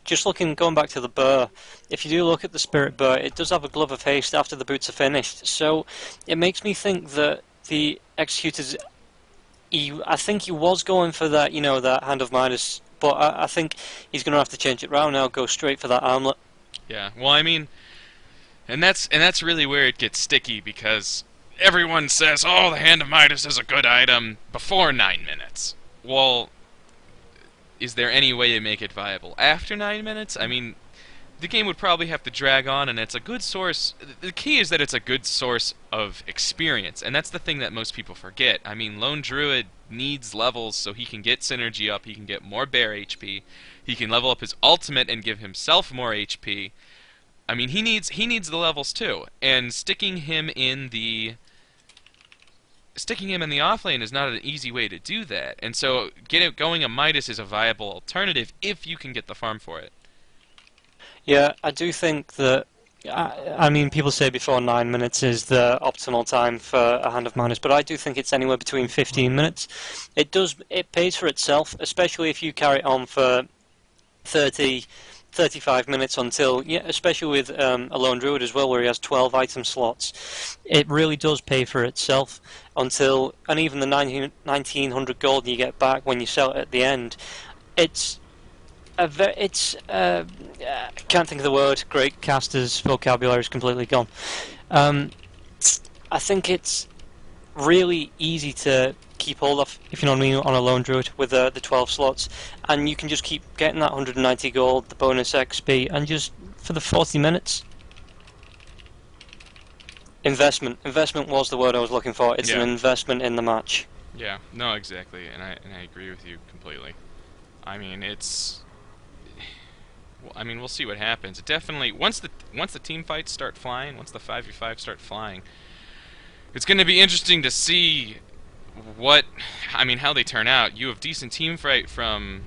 Just going back to the Burr, if you do look at the Spirit Burr, it does have a Glove of Haste after the boots are finished, so it makes me think that the Executors, I think he was going for that, you know, that Hand of Midas, but I think he's going to have to change it round now, go straight for that armlet. Yeah, well, I mean, and that's really where it gets sticky, because everyone says, oh, the Hand of Midas is a good item before 9 minutes. Well, is there any way to make it viable after 9 minutes? I mean, the game would probably have to drag on, and it's a good source. The key is that it's a good source of experience, and that's the thing that most people forget. I mean, Lone Druid needs levels so he can get synergy up, he can get more bear HP, he can level up his ultimate and give himself more HP. I mean, he needs the levels too, and sticking him in the off lane is not an easy way to do that. And so going a Midas is a viable alternative if you can get the farm for it. Yeah, I do think that, I mean, people say before 9 minutes is the optimal time for a Hand of Midas, but I do think it's anywhere between 15 minutes. It pays for itself, especially if you carry it on for 30, 35 minutes until, yeah, especially with a Lone Druid as well, where he has 12 item slots. It really does pay for itself until, and even the 1900 gold you get back when you sell it at the end, I can't think of the word. Great caster's vocabulary is completely gone. I think it's really easy to keep hold of, if you know what I mean, on a lone druid with the 12 slots, and you can just keep getting that 190 gold, the bonus XP, and just for the 40 minutes. Investment was the word I was looking for. It's an Yeah. investment in the match. Yeah, no, exactly, and I agree with you completely. I mean, well, I mean, we'll see what happens. It definitely once the team fights start flying, once the 5v5 start flying, it's going to be interesting to see what, I mean, how they turn out. You have decent team fight from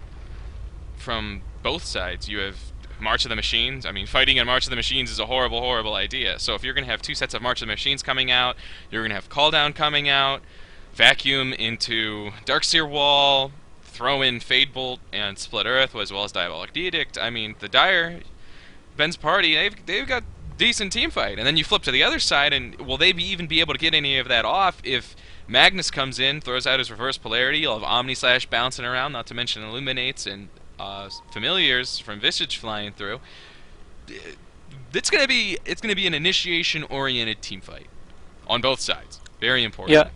both sides. You have March of the Machines. I mean, fighting in March of the Machines is a horrible, horrible idea. So if you're going to have two sets of March of the Machines coming out, you're going to have Call Down coming out, vacuum into Darkseer Wall, throw in Fade Bolt and Split Earth, as well as Diabolic Edict. I mean, the Dire, Ben's party, they've got decent team fight. And then you flip to the other side, and will they even be able to get any of that off if Magnus comes in, throws out his reverse polarity? You'll have Omni Slash bouncing around, not to mention Illuminates and Familiars from Visage flying through. It's gonna be an initiation-oriented team fight on both sides. Very important. Yeah,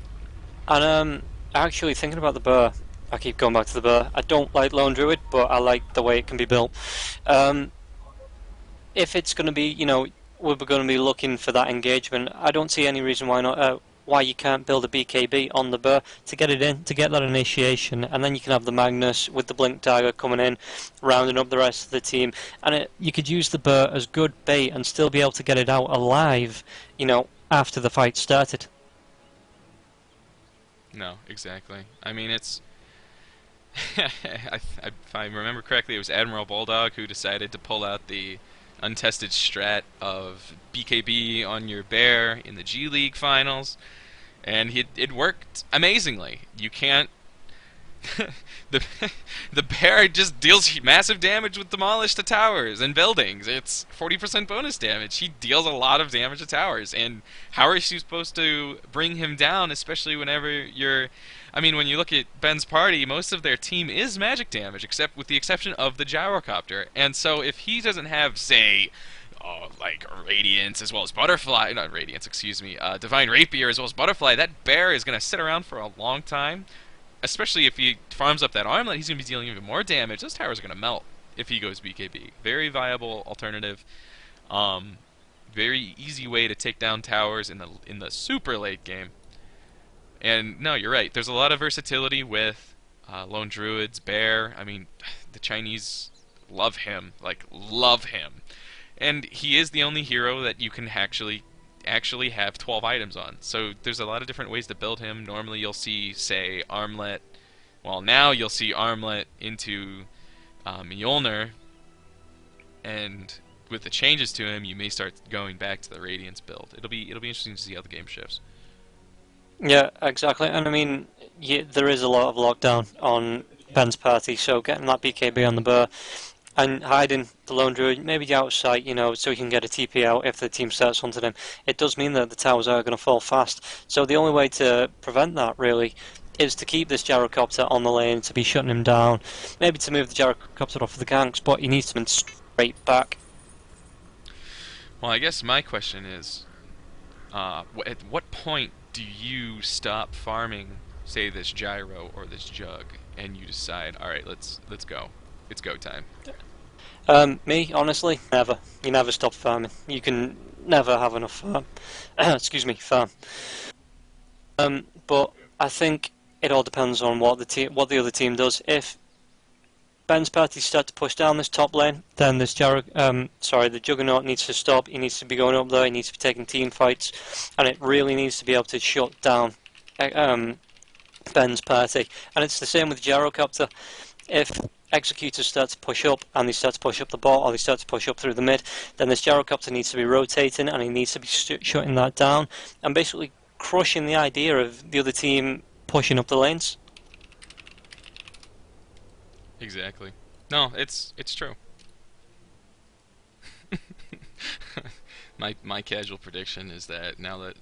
and actually thinking about the Burr, I keep going back to the Burr. I don't like Lone Druid, but I like the way it can be built. If it's going to be, we're going to be looking for that engagement, I don't see any reason why not. Why you can't build a BKB on the Burr to get it in, to get that initiation, and then you can have the Magnus with the Blink Dagger coming in, rounding up the rest of the team, and you could use the Burr as good bait and still be able to get it out alive, after the fight started. No, exactly. I mean, it's... if I remember correctly, it was Admiral Bulldog who decided to pull out the untested strat of BKB on your bear in the G League finals, and it worked amazingly. You can't... the the bear just deals massive damage with Demolish to towers and buildings. It's 40% bonus damage. He deals a lot of damage to towers, and how are you supposed to bring him down, especially whenever you're... I mean, when you look at Ben's party, most of their team is magic damage, except with the exception of the Gyrocopter. And so if he doesn't have, say, like Radiance as well as Butterfly, not Radiance, excuse me, Divine Rapier as well as Butterfly, that bear is going to sit around for a long time. Especially if he farms up that armlet, he's going to be dealing even more damage. Those towers are going to melt if he goes BKB. Very viable alternative. Very easy way to take down towers in the super late game. And no, you're right. There's a lot of versatility with Lone Druids, Bear. I mean, the Chinese love him, like love him. And he is the only hero that you can actually have 12 items on. So there's a lot of different ways to build him. Normally you'll see, say, Armlet. Well, now you'll see Armlet into Mjolnir, and with the changes to him, you may start going back to the Radiance build. It'll be interesting to see how the game shifts. Yeah, exactly. And I mean, there is a lot of lockdown on Ben's party, so getting that BKB on the Burr and hiding the Lone Druid, maybe outside, so he can get a TP out if the team starts hunting him. It does mean that the towers are going to fall fast. So the only way to prevent that, really, is to keep this Gyrocopter on the lane, to be shutting him down, maybe to move the Gyrocopter off of the ganks, but he needs to be straight back. Well, I guess my question is, at what point do you stop farming, say, this Gyro or this Jug, and you decide, all right, let's go. It's go time. Me, honestly, never. You never stop farming. You can never have enough farm. Excuse me, farm. But I think it all depends on what the other team does. If Ben's party start to push down this top lane, then this the Juggernaut needs to stop. He needs to be going up there. He needs to be taking team fights, and it really needs to be able to shut down Ben's party. And it's the same with Gyrocopter. If Executors start to push up, and they start to push up the bot, or they start to push up through the mid, then this Gyrocopter needs to be rotating, and he needs to be shutting that down, and basically crushing the idea of the other team pushing up the lanes. Exactly. No, it's true. My casual prediction is that now that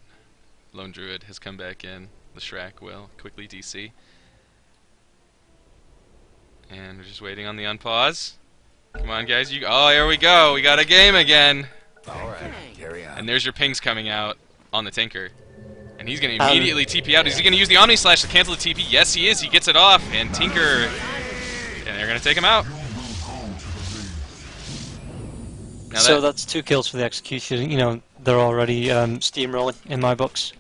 Lone Druid has come back in, the Shrek will quickly DC. And we're just waiting on the unpause. Come on, guys. Oh, here we go. We got a game again. All right, carry on. And there's your pings coming out on the Tinker. And And he's going to immediately TP out. Is he going to use the Omni Slash to cancel the TP? Yes, he is. He gets it off. And Tinker, and they're going to take him out. Now So that's 2 kills for the Execution. You know, they're already steamrolling in my books.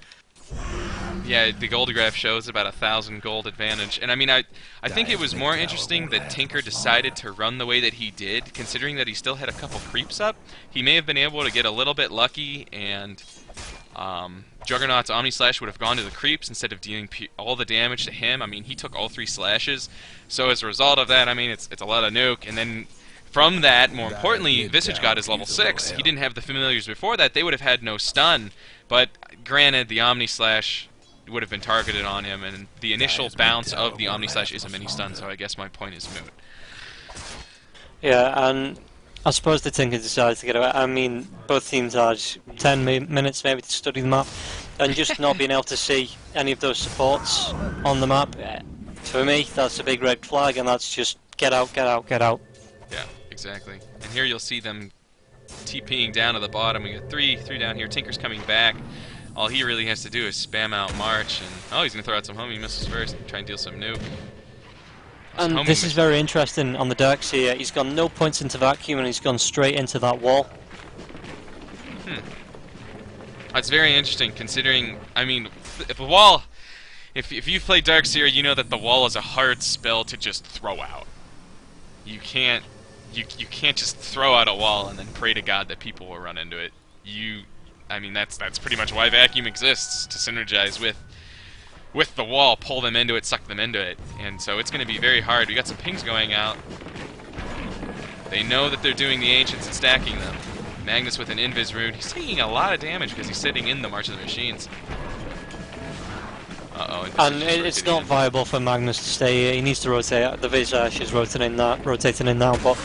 Yeah, the gold graph shows about 1,000 gold advantage. And I mean, I think it was more interesting that Tinker decided to run the way that he did, considering that he still had a couple creeps up. He may have been able to get a little bit lucky, and Juggernaut's Omni Slash would have gone to the creeps instead of dealing all the damage to him. I mean, he took all 3 slashes. So as a result of that, I mean, it's a lot of nuke. And then from that, more importantly, Visage got his level 6. He didn't have the familiars before that. They would have had no stun. But granted, the Omni Slash would have been targeted on him, and the initial bounce of the Omni Slash is a mini stun, so I guess my point is moot. Yeah, and I suppose the Tinker decided to get away. I mean, both teams had 10 minutes maybe to study the map, and just not being able to see any of those supports on the map, for me, that's a big red flag, and that's just get out, get out, get out. Yeah, exactly. And here you'll see them TPing down to the bottom. We got three down here. Tinker's coming back. All he really has to do is spam out March, and oh, he's going to throw out some homing missiles first and try and deal some nuke. And this is very interesting on the Darks here. He's gone no points into vacuum, and he's gone straight into that wall. That's very interesting, considering, I mean, if a wall, if you've played Darkseer, you know that the wall is a hard spell to just throw out. You can't just throw out a wall and then pray to God that people will run into it. I mean, that's pretty much why vacuum exists, to synergize with the wall, pull them into it, suck them into it. And so it's going to be very hard. We got some pings going out. They know that they're doing the Ancients and stacking them. Magnus with an Invis rune. He's taking a lot of damage because he's sitting in the March of the Machines. Uh-oh. And it's not viable for Magnus to stay here. He needs to rotate. The Visage is rotating in now, but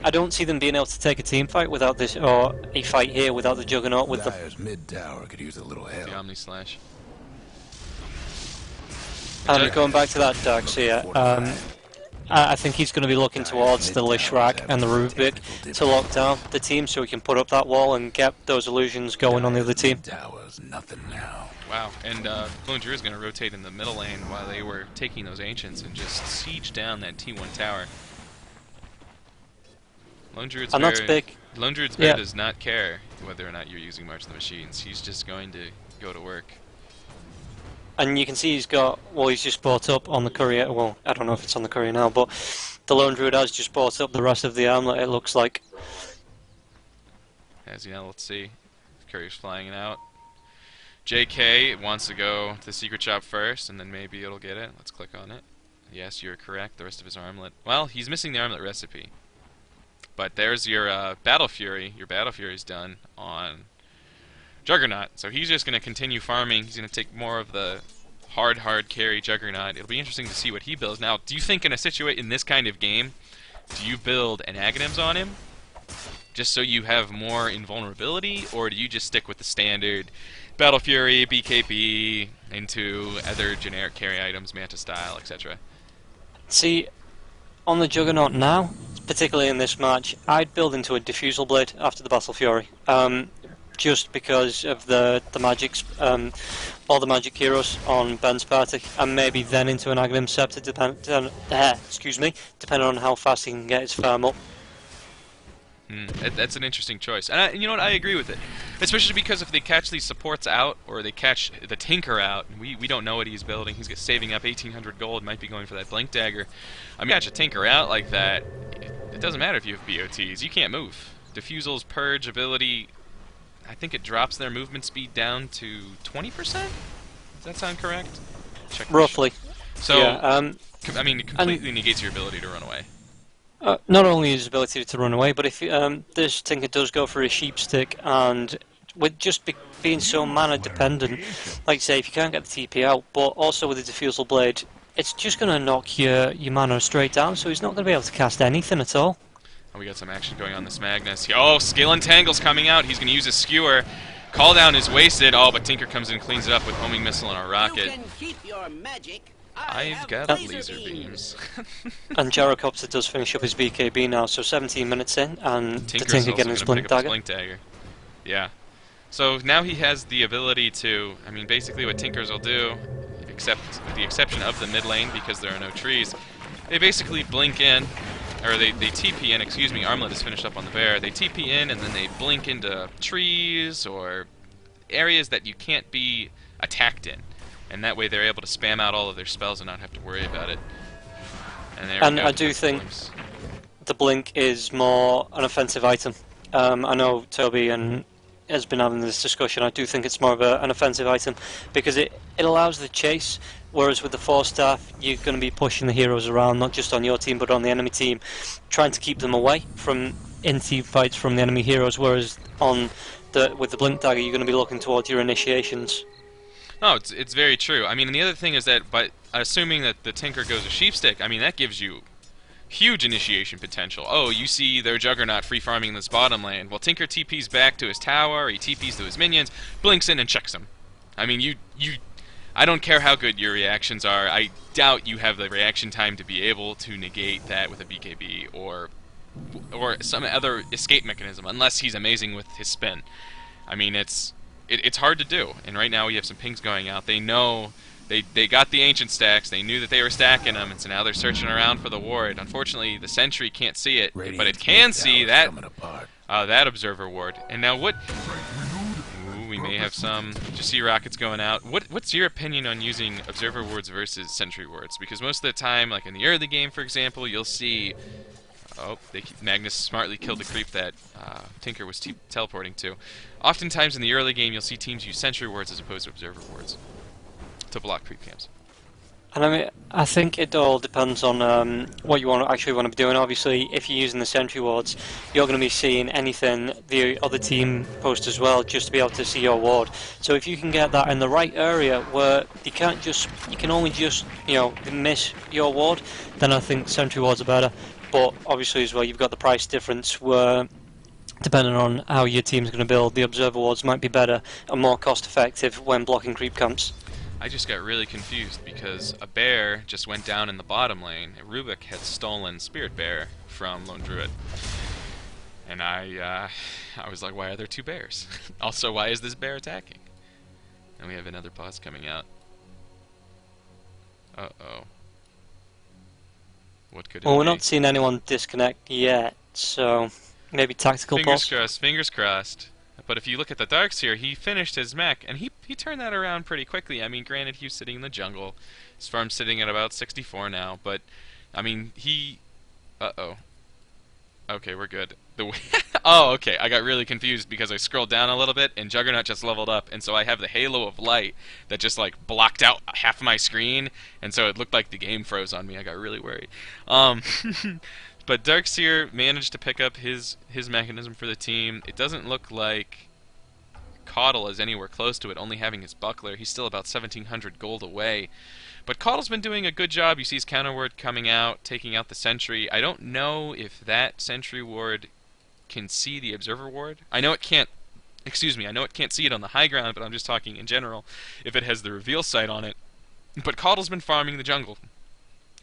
I don't see them being able to take a team fight without this, or a fight here without the Juggernaut with them. Dire's mid tower could use a little help. The Omni Slash. And going back to that Darkseer, I think he's going to be looking towards the Lishrak and the Rubik to lock down the team so he can put up that wall and get those illusions going on the other team. Tower's nothing now. Wow, and Lone Drew is going to rotate in the middle lane while they were taking those Ancients and just siege down that T1 tower. Lone Druid's Bear does not care whether or not you're using March of the Machines. He's just going to go to work. And you can see he's just bought up on the courier. Well, I don't know if it's on the courier now, but the Lone Druid has just bought up the rest of the armlet, it looks like. As you know, let's see. Courier's flying out. JK wants to go to the secret shop first, and then maybe it'll get it. Let's click on it. Yes, you're correct. The rest of his armlet. Well, he's missing the armlet recipe. But there's your Battle Fury. Your Battle Fury's done on Juggernaut. So he's just going to continue farming. He's going to take more of the hard carry Juggernaut. It'll be interesting to see what he builds. Now, do you think in this kind of game, do you build an Aghanims on him? Just so you have more invulnerability? Or do you just stick with the standard Battle Fury, BKB, into other generic carry items, Manta style, etc.? See, on the Juggernaut now, particularly in this match, I'd build into a Diffusal Blade after the Battle Fury. Just because of the magics, all the magic heroes on Ben's party, and maybe then into an Aghanim Scepter, depending on how fast he can get his farm up. That's an interesting choice, and you know what? I agree with it, especially because if they catch these supports out, or they catch the Tinker out, we don't know what he's building. He's saving up 1,800 gold, might be going for that Blink Dagger. I mean, catch a Tinker out like that, it doesn't matter if you have BOTs, you can't move. Diffusal's Purge ability, I think it drops their movement speed down to 20%? Does that sound correct? Check Roughly. So, yeah, I mean, it completely negates your ability to run away. Not only his ability to run away, but if this Tinker does go for a sheep stick, and with just being so mana dependent, like say, if you can't get the TP out, but also with the Diffusal Blade, it's just going to knock your mana straight down, so he's not going to be able to cast anything at all. Oh, we got some action going on this Magnus. Oh, Scale Entangle's coming out. He's going to use his Skewer. Call down is wasted. Oh, but Tinker comes in and cleans it up with Homing Missile and a Rocket. You can keep your magic. I've got laser beams. And Gyrocopter does finish up his BKB now, so 17 minutes in, and the Tinker getting his Blink Dagger. Yeah. So now he has the ability to, I mean, basically what Tinkers will do, except with the exception of the mid lane because there are no trees, they basically blink in, or they TP in, excuse me, Armlet is finished up on the bear, they TP in and then they blink into trees or areas that you can't be attacked in. And that way they're able to spam out all of their spells and not have to worry about it. And there we go. I do think the blink is more an offensive item. I know Toby has been having this discussion. I do think it's more of an offensive item because it allows the chase, whereas with the Force Staff you're going to be pushing the heroes around, not just on your team but on the enemy team, trying to keep them away from in-team fights from the enemy heroes, whereas with the Blink Dagger you're going to be looking towards your initiations. No, it's very true. I mean, and the other thing is that by assuming that the Tinker goes a Sheepstick, I mean, that gives you huge initiation potential. Oh, you see their Juggernaut free farming this bottom lane. Well, Tinker TP's back to his tower, he TP's to his minions, blinks in and checks them. I mean, I don't care how good your reactions are, I doubt you have the reaction time to be able to negate that with a BKB or some other escape mechanism, unless he's amazing with his spin. I mean, it's hard to do, and right now we have some pings going out. They know they got the ancient stacks, they knew that they were stacking them, and so now they're searching around for the ward. Unfortunately, the sentry can't see it, but it can see that observer ward. And now what? Ooh, we may have some. Just see rockets going out. What's your opinion on using observer wards versus sentry wards? Because most of the time, like in the early game, for example, you'll see. Oh, Magnus smartly killed the creep that Tinker was teleporting to. Oftentimes in the early game, you'll see teams use sentry wards as opposed to observer wards to block creep camps. And I mean, I think it all depends on what you actually want to be doing. Obviously, if you're using the sentry wards, you're going to be seeing anything the other team posts as well, just to be able to see your ward. So if you can get that in the right area where you can only just miss your ward, then I think sentry wards are better. But obviously as well, you've got the price difference where, depending on how your team's going to build, the observer wards might be better and more cost effective when blocking creep camps. I just got really confused because a bear just went down in the bottom lane. Rubik had stolen Spirit Bear from Lone Druid. And I was like, why are there two bears? Also, why is this bear attacking? And we have another pause coming out. Uh-oh. What could it be? Well, we're not seeing anyone disconnect yet, so maybe tactical pause. Fingers crossed. But if you look at the Darks here, he finished his mech, and he turned that around pretty quickly. I mean, granted, he was sitting in the jungle. His farm's sitting at about 64 now, but, I mean, Uh-oh. Okay, we're good. Oh, okay, I got really confused because I scrolled down a little bit, and Juggernaut just leveled up, and so I have the halo of light that just, like, blocked out half of my screen, and so it looked like the game froze on me. I got really worried. But Darkseer managed to pick up his mechanism for the team. It doesn't look like Caudle is anywhere close to it, only having his buckler. He's still about 1,700 gold away. But Caudle's been doing a good job. You see his counter ward coming out, taking out the sentry. I don't know if that sentry ward can see the observer ward. I know it can't. Excuse me. I know it can't see it on the high ground, but I'm just talking in general. If it has the reveal sight on it. But Caudle's been farming the jungle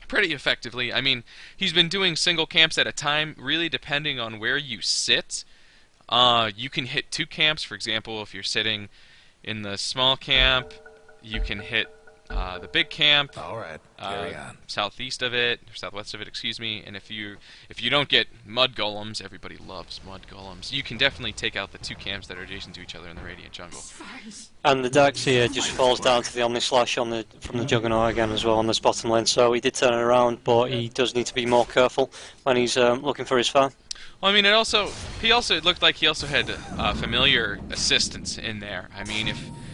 pretty effectively. I mean, he's been doing single camps at a time, really depending on where you sit. You can hit 2 camps, for example, if you're sitting in the small camp, you can hit the big camp, All right, carry on. southeast of it, or southwest of it, excuse me. And if you don't get mud golems, everybody loves mud golems. You can definitely take out the 2 camps that are adjacent to each other in the Radiant jungle. And the Darkseer just falls down to the Omni Slash from the Juggernaut again as well on this bottom lane. So he did turn it around, but he does need to be more careful when he's looking for his farm. Well, I mean, it looked like he also had familiar assistance in there. I mean,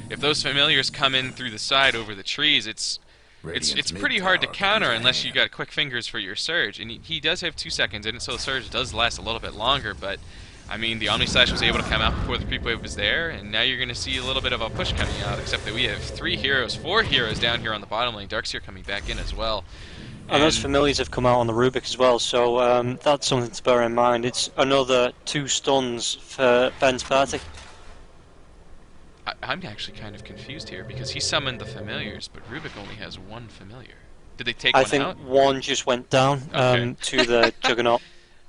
if those familiars come in through the side over the trees, it's pretty hard to counter unless you got quick fingers for your surge. And he does have 2 seconds in it, so the surge does last a little bit longer. But I mean, the Omni Slash was able to come out before the creep wave was there, and now you're going to see a little bit of a push coming out. Except that we have 4 heroes down here on the bottom lane. Darkseer coming back in as well. And those familiars have come out on the Rubik as well, so that's something to bear in mind. It's another 2 stuns for Ben's party. I'm actually kind of confused here because he summoned the familiars, but Rubik only has 1 familiar. Did they take one out? I think one just went down to the Juggernaut.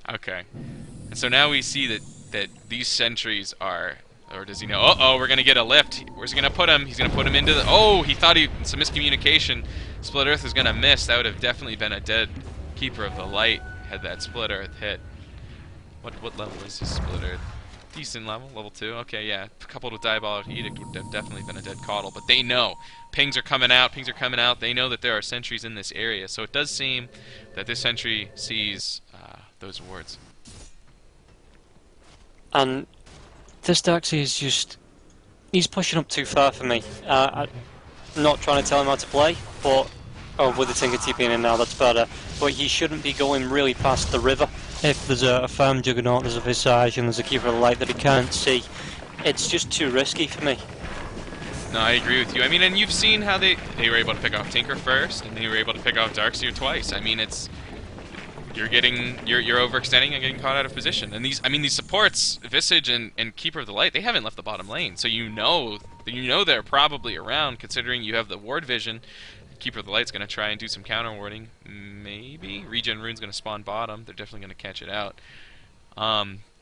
Okay. And so now we see that these sentries are Or does he know? Uh-oh, we're going to get a lift. Where's he going to put him? He's going to put him into the... Oh, he thought some miscommunication. Split Earth was going to miss. That would have definitely been a dead Keeper of the Light had that Split Earth hit. What level is this Split Earth? Decent level, level 2. Okay, yeah. Coupled with Diabolic Edict would have definitely been a dead Caudal. But they know. Pings are coming out. Pings are coming out. They know that there are sentries in this area. So it does seem that this sentry sees those wards. And this Darkseer is just... He's pushing up too far for me. I'm not trying to tell him how to play, but... Oh, with the Tinker TPing in now, that's better. But he shouldn't be going really past the river. If there's a firm Juggernaut, there's a Visage, and there's a Keeper of the Light that he can't see, it's just too risky for me. No, I agree with you. I mean, and you've seen how they were able to pick off Tinker first, and they were able to pick off Darkseer twice. I mean, it's... You're overextending and getting caught out of position. And these supports, Visage and Keeper of the Light, they haven't left the bottom lane, so you know they're probably around, considering you have the ward vision. Keeper of the Light's going to try and do some counter warding, maybe. Regen Rune's going to spawn bottom. They're definitely going to catch it out.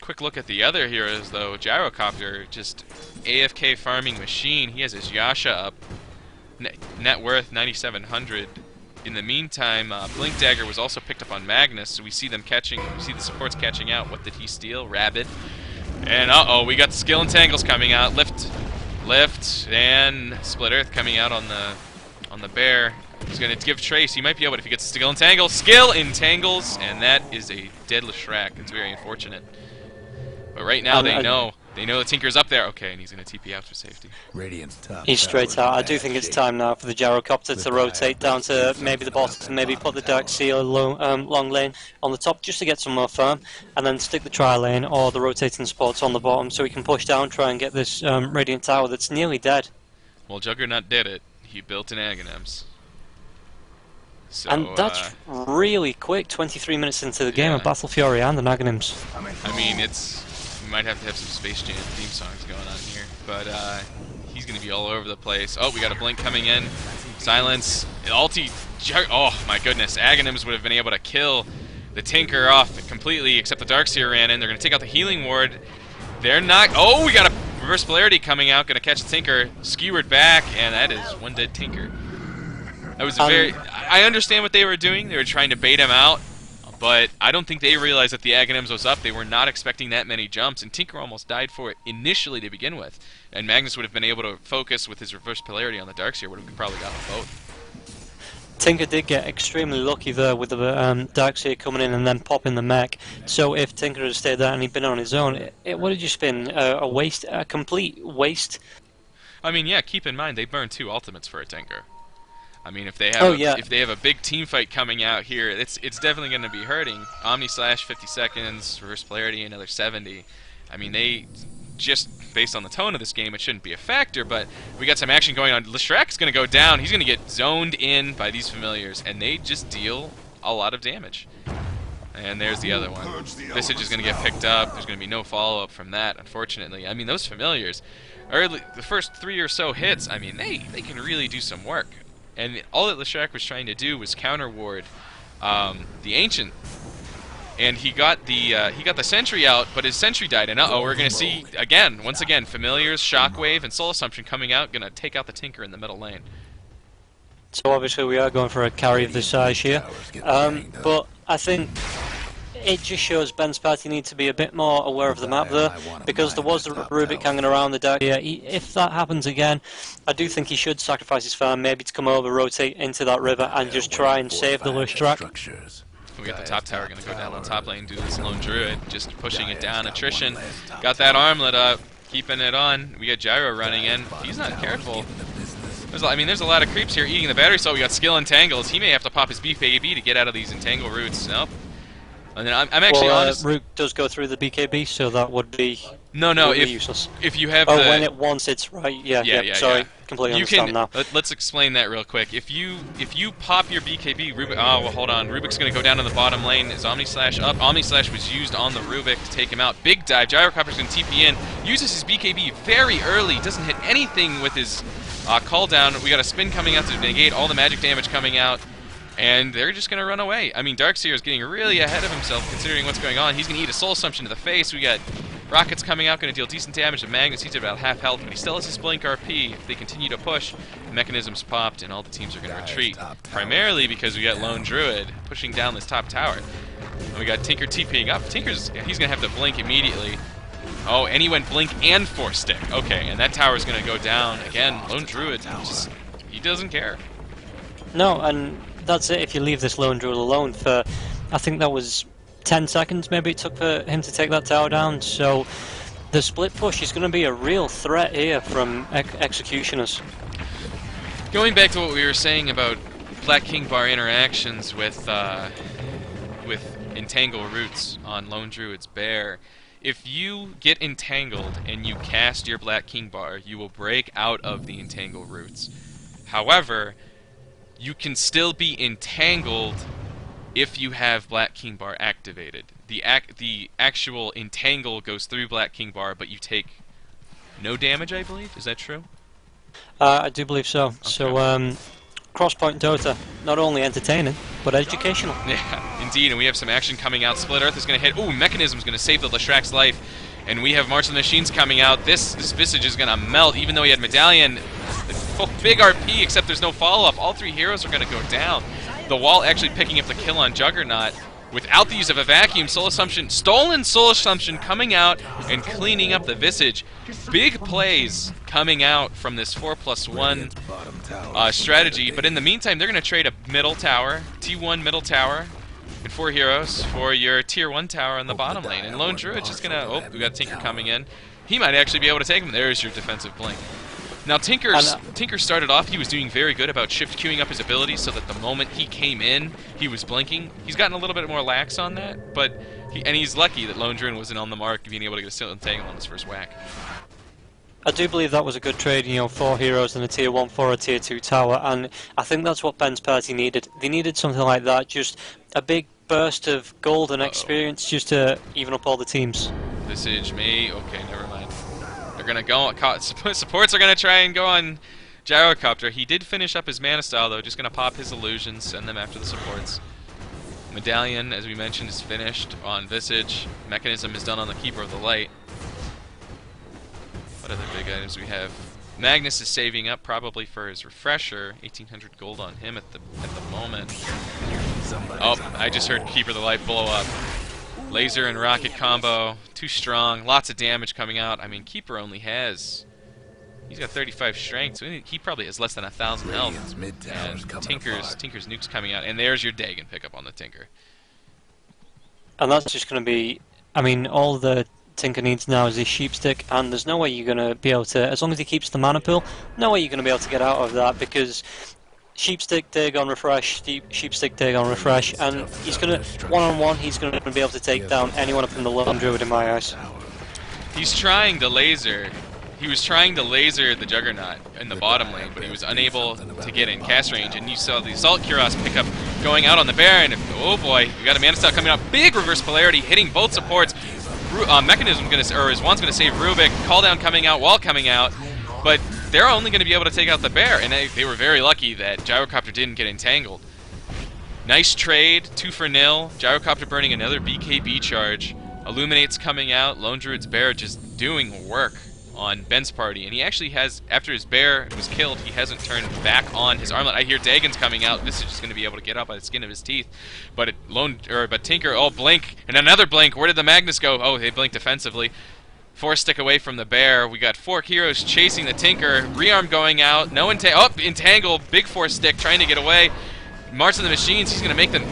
Quick look at the other heroes, though. Gyrocopter, just AFK farming machine. He has his Yasha up. Net worth 9,700. In the meantime, Blink Dagger was also picked up on Magnus, so we see them catching. We see the supports catching out. What did he steal? Rabid. And uh-oh, we got Skill Entangles coming out. Lift, and Split Earth coming out on the bear. He's going to give Trace. He might be able to if he gets Skill Entangles. Skill Entangles, and that is a dead Leshrac. It's very unfortunate. But right now they know. They know the Tinker's up there. Okay, and he's going to TP out for safety. Radiant's top He's straight out. I do think it's time now for the Gyrocopter to rotate down to maybe the bottom and maybe put the Darkseer long lane on the top just to get some more farm, and then stick the tri-lane or the rotating supports on the bottom so we can push down, try and get this Radiant Tower that's nearly dead. Well, Juggernaut did it. He built an Aghanims. So, And that's really quick, 23 minutes into the game yeah. of Battle Fury and an Aghanims. I mean, we might have to have some Space Jam theme songs going on here, but he's going to be all over the place. Oh, we got a blink coming in. Silence. Ulti. Oh my goodness. Aghanims would have been able to kill the Tinker off completely, except the Darkseer ran in. They're going to take out the healing ward. They're not. Oh, we got a reverse polarity coming out. Going to catch the Tinker. Skewered back, and that is one dead Tinker. That was I understand what they were doing. They were trying to bait him out. But I don't think they realized that the Aghanims was up. They were not expecting that many jumps, and Tinker almost died for it initially to begin with. And Magnus would have been able to focus with his reverse polarity on the Darkseer, would have probably gotten both. Tinker did get extremely lucky there with the Darkseer coming in and then popping the mech. So if Tinker had stayed there and he'd been on his own, it would have just been a complete waste. I mean, yeah, keep in mind, they burned 2 ultimates for a Tinker. I mean, if they have if they have a big team fight coming out here, it's definitely going to be hurting. Omni Slash 50 seconds, reverse polarity another 70. I mean, they just based on the tone of this game, it shouldn't be a factor. But we got some action going on. Leshrac is going to go down. He's going to get zoned in by these familiars, and they just deal a lot of damage. And there's the other one. Visage is going to get picked up. There's going to be no follow up from that, unfortunately. I mean, those familiars, the first 3 or so hits, I mean, they can really do some work. And all that Leshrac was trying to do was counter ward the Ancient, and he got the Sentry out, but his Sentry died. And we're gonna see once again, Familiars, Shockwave, and Soul Assumption coming out, gonna take out the Tinker in the middle lane. So obviously we are going for a carry of this size here, but I think it just shows Ben's party need to be a bit more aware of the map there, because there was the Rubik hanging around the dark. Yeah, if that happens again, I do think he should sacrifice his farm, maybe to come over, rotate into that river, and just try and save the Leshrac. We got the top tower going to go down on top lane, do this lone druid, just pushing it down. Attrition, got that armlet up, keeping it on. We got Gyro running in. He's not careful. There's a lot of creeps here eating the battery, so we got Skill Entangles. He may have to pop his BKB to get out of these Entangle roots. Nope. And then I'm actually honest. Root does go through the BKB, so that would be useless. If you have when it wants it's right. Yeah. Sorry, completely understand now. Let's explain that real quick. If you pop your BKB, Rubik. Oh, well, hold on. Rubik's gonna go down to the bottom lane. Is Omni Slash up? Omni Slash was used on the Rubik to take him out. Big dive. Gyrocopter's gonna TP in. Uses his BKB very early. Doesn't hit anything with his call down. We got a spin coming out to negate all the magic damage coming out. And they're just going to run away. I mean, Darkseer is getting really ahead of himself considering what's going on. He's going to eat a Soul Assumption to the face. We got Rocket's coming out, going to deal decent damage to Magnus. He's at about half health, but he still has his Blink RP. If they continue to push, Mechanism's popped, and all the teams are going to retreat. Primarily because we got Lone Druid pushing down this top tower. And we got Tinker TPing up. He's going to have to blink immediately. Oh, and he went Blink and Force Stick. Okay, and that tower's going to go down. Again, Lone Druid, he doesn't care. No, and that's it if you leave this Lone Druid alone for, I think that was 10 seconds maybe it took for him to take that tower down, so the split push is going to be a real threat here from Executioners. Going back to what we were saying about Black King Bar interactions with Entangle Roots on Lone Druid's Bear, if you get entangled and you cast your Black King Bar, you will break out of the Entangle Roots. However, you can still be entangled if you have Black King Bar activated. The actual entangle goes through Black King Bar, but you take no damage, I believe. Is that true? I do believe so. Okay. So, Crosspoint Dota, not only entertaining, but educational. Yeah, indeed, and we have some action coming out. Split Earth is going to hit. Ooh, Mechanism's going to save the Leshrax's life. And we have March of the Machines coming out. This Visage is going to melt, even though he had Medallion. Big RP, except there's no follow-up. All three heroes are going to go down. The wall actually picking up the kill on Juggernaut without the use of a vacuum. Soul Assumption, stolen Soul Assumption coming out and cleaning up the Visage. Big plays coming out from this 4+1 strategy, but in the meantime, they're going to trade a middle tower, T1 middle tower, and 4 heroes for your Tier 1 tower on the bottom lane. And Lone Druid's just going to, oh, we got Tinker coming in. He might actually be able to take him. There's your defensive blink. Now, Tinker started off, he was doing very good about shift queuing up his abilities so that the moment he came in, he was blinking. He's gotten a little bit more lax on that, but he's lucky that Lone Druid wasn't on the mark, being able to get a still entangle on his first whack. I do believe that was a good trade, 4 heroes and a Tier 1 for a Tier 2 tower, and I think that's what Ben's party needed. They needed something like that, just a big burst of gold and experience just to even up all the teams. Visage may, okay, never mind. They're gonna go, supports are gonna try and go on Gyrocopter. He did finish up his Mana Style though, just gonna pop his illusions, send them after the supports. Medallion, as we mentioned, is finished on Visage. Mechanism is done on the Keeper of the Light. What other big items we have? Magnus is saving up probably for his refresher. 1,800 gold on him at the moment. Oh, I just heard Keeper of the Light blow up. Laser and rocket combo, too strong, lots of damage coming out. I mean, Keeper only has, he's got 35 strength, so he probably has less than 1,000 health. And Tinker's nuke's coming out, and there's your Dagon pickup on the Tinker. And that's just going to be, I mean, all the Tinker needs now is his Sheepstick, and there's no way you're going to be able to, as long as he keeps the mana pool, no way you're going to be able to get out of that, because Sheepstick, Dagon, refresh, Sheepstick, Dagon, refresh, and he's going to, one-on-one, he's going to be able to take down anyone from the Lone Druid in my eyes. He's trying to laser. He was trying to laser the Juggernaut in the bottom lane, but he was unable to get in cast range, and you saw the Assault Cuirass pickup going out on the Bear, and oh boy, we got a Mana Style coming out. Big reverse polarity, hitting both supports. Mechanism's going to, or his wand's going to save Rubik. Call down coming out, wall coming out, but they're only going to be able to take out the Bear, and they were very lucky that Gyrocopter didn't get entangled. Nice trade, 2 for 0. Gyrocopter burning another BKB charge. Illuminate's coming out. Lone Druid's Bear just doing work on Ben's party, and he actually has, after his Bear was killed, he hasn't turned back on his armlet. I hear Dagon's coming out. This is just going to be able to get up by the skin of his teeth. But but Tinker, oh, blink, and another blink. Where did the Magnus go? Oh, they blinked defensively. 4 stick away from the Bear. We got 4 heroes chasing the Tinker. Rearm going out. No entangle. Big 4 stick trying to get away. March of the Machines. He's gonna make them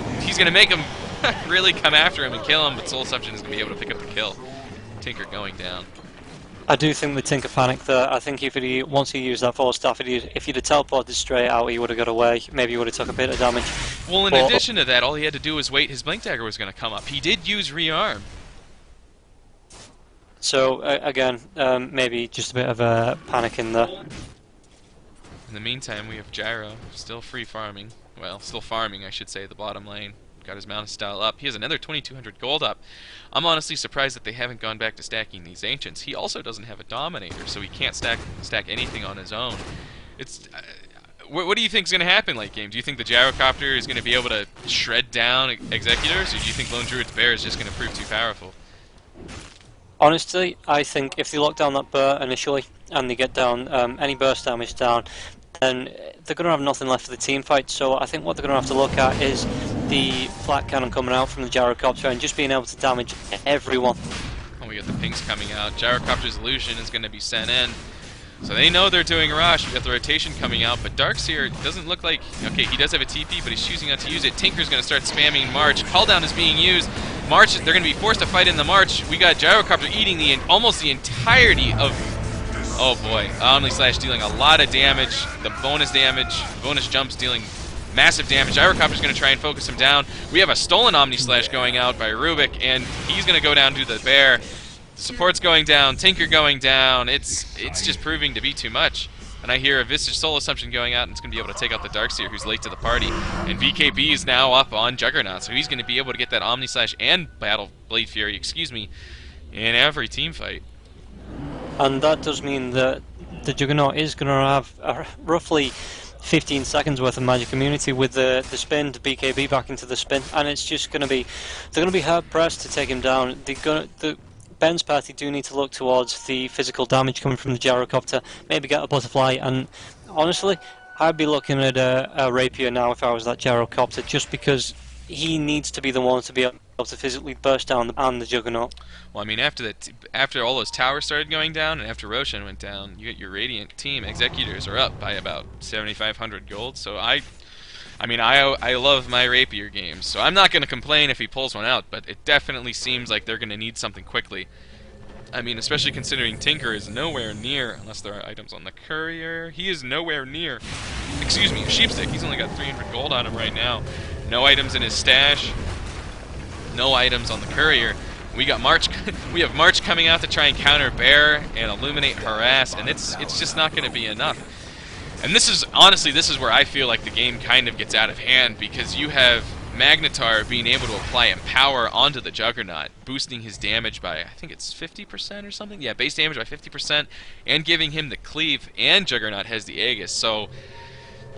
really come after him and kill him. But Soul Assumption is gonna be able to pick up the kill. Tinker going down. I do think the Tinker panicked there. I think once he used that Force Staff, if he'd have teleported straight out, he would have got away. Maybe he would have took a bit of damage. Well, in addition to that, all he had to do was wait. His Blink Dagger was gonna come up. He did use Rearm. So, again, maybe just a bit of a panic in there. In the meantime, we have Gyro still free farming. Well, still farming, I should say, the bottom lane. Got his Mana Style up. He has another 2,200 gold up. I'm honestly surprised that they haven't gone back to stacking these Ancients. He also doesn't have a Dominator, so he can't stack anything on his own. It's... what do you think is going to happen late game? Do you think the Gyrocopter is going to be able to shred down Executors, or do you think Lone Druid's Bear is just going to prove too powerful? Honestly, I think if they lock down that burr initially and they get down any burst damage down, then they're going to have nothing left for the team fight. So I think what they're going to have to look at is the flat cannon coming out from the gyrocopter and just being able to damage everyone. Oh, we got the pinks coming out. Gyrocopter's illusion is going to be sent in. So they know they're doing rush. We got the rotation coming out, but Darkseer doesn't look like... Okay, he does have a TP, but he's choosing not to use it. Tinker's going to start spamming March. Call down is being used. March, they're going to be forced to fight in the March. We got Gyrocopter eating almost the entirety of... Oh boy, Omni Slash dealing a lot of damage. The bonus jumps dealing massive damage. Gyrocopter's going to try and focus him down. We have a stolen Omni Slash going out by Rubik, and he's going to go down to the bear. Support's going down, Tinker going down. It's just proving to be too much. And I hear a Visage Soul Assumption going out, and it's going to be able to take out the Darkseer, who's late to the party. And BKB is now up on Juggernaut, so he's going to be able to get that Omni Slash and Battle Blade Fury, in every team fight. And that does mean that the Juggernaut is going to have roughly 15 seconds worth of magic immunity with the spin to BKB back into the spin, and it's just going to be... They're going to be hard pressed to take him down. Ben's party do need to look towards the physical damage coming from the gyrocopter, maybe get a butterfly, and honestly, I'd be looking at a rapier now if I was that gyrocopter, just because he needs to be the one to be able to physically burst down the Juggernaut. Well, I mean, after all those towers started going down, and after Roshan went down, you got your Radiant team. Executors are up by about 7,500 gold, so I love my rapier games, so I'm not going to complain if he pulls one out, but it definitely seems like they're going to need something quickly. I mean, especially considering Tinker is nowhere near, unless there are items on the courier, he is nowhere near, excuse me, a Sheepstick. He's only got 300 gold on him right now. No items in his stash, no items on the courier. We got March. We have March coming out to try and counter Bear and Illuminate, Harass, and it's just not going to be enough. And this is where I feel like the game kind of gets out of hand, because you have Magnetar being able to apply Empower onto the Juggernaut, boosting his damage by, I think it's 50% or something? Yeah, base damage by 50%, and giving him the Cleave, and Juggernaut has the Aegis. So,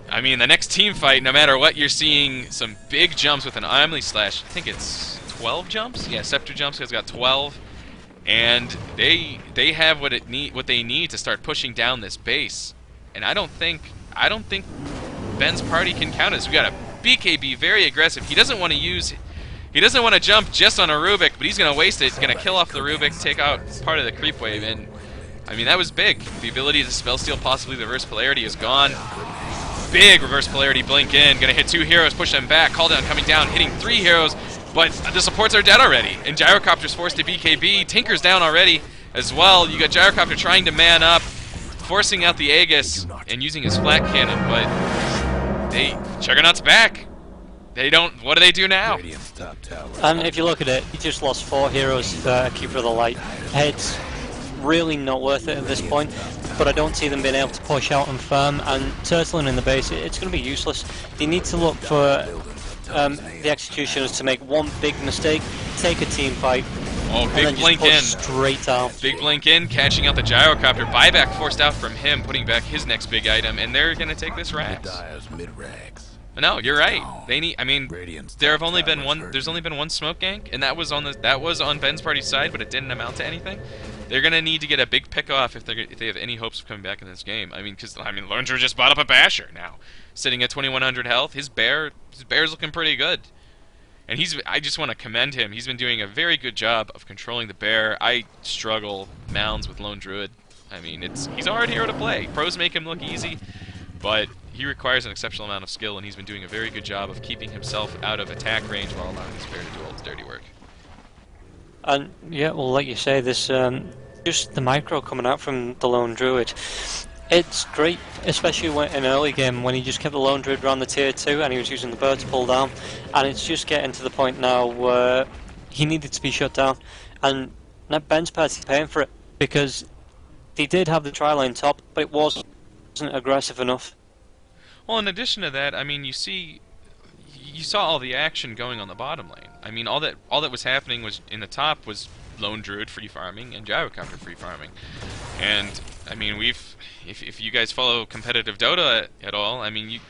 I mean, the next team fight, no matter what, you're seeing some big jumps with an Omni Slash. I think it's 12 jumps? Yeah, Scepter jumps, has got 12. And they have what they need to start pushing down this base. And I don't think Ben's party can count us. We got a BKB very aggressive. He doesn't want to jump just on a Rubik, but he's gonna waste it. He's gonna kill off the Rubik, take out part of the creep wave, and I mean that was big. The ability to spell steal, possibly the reverse polarity, is gone. Big reverse polarity blink in, gonna hit 2 heroes, push them back, call down coming down, hitting 3 heroes, but the supports are dead already. And Gyrocopter's forced to BKB, Tinker's down already as well. You got Gyrocopter trying to man up, forcing out the Aegis and using his flat cannon, but Juggernaut's back. What do they do now? And if you look at it, he just lost 4 heroes for Keeper of the Light. It's really not worth it at this point, but I don't see them being able to push out and farm, and turtling in the base, it's going to be useless. They need to look for the Executioners to make one big mistake, take a team fight, oh, big and then blink just in. push straight down. Big blink in, catching out the Gyrocopter. Buyback forced out from him, putting back his next big item, and they're going to take this Rax. No, you're right. They need. I mean, there's only been one smoke gank, and that was on Ben's party's side, but it didn't amount to anything. They're gonna need to get a big pick off if they have any hopes of coming back in this game. I mean, because Lone Drew just bought up a Basher now, sitting at 2,100 health. His bear's looking pretty good, and I just want to commend him. He's been doing a very good job of controlling the bear. I struggle mounds with Lone Druid. I mean, he's a hard hero to play. Pros make him look easy, but he requires an exceptional amount of skill, and he's been doing a very good job of keeping himself out of attack range while allowing his bear to do all his dirty work. And yeah, well, like you say, this just the micro coming out from the Lone Druid. It's great, especially in early game when he just kept the Lone Druid around the tier 2 and he was using the bird to pull down. And it's just getting to the point now where he needed to be shut down. And Ben's party's paying for it, because they did have the tri-lane top, but it wasn't aggressive enough. Well, in addition to that, I mean, you saw all the action going on the bottom lane. I mean, all that was happening was in the top was Lone Druid free farming and Gyrocopter free farming. And I mean, if you guys follow competitive Dota at all, I mean,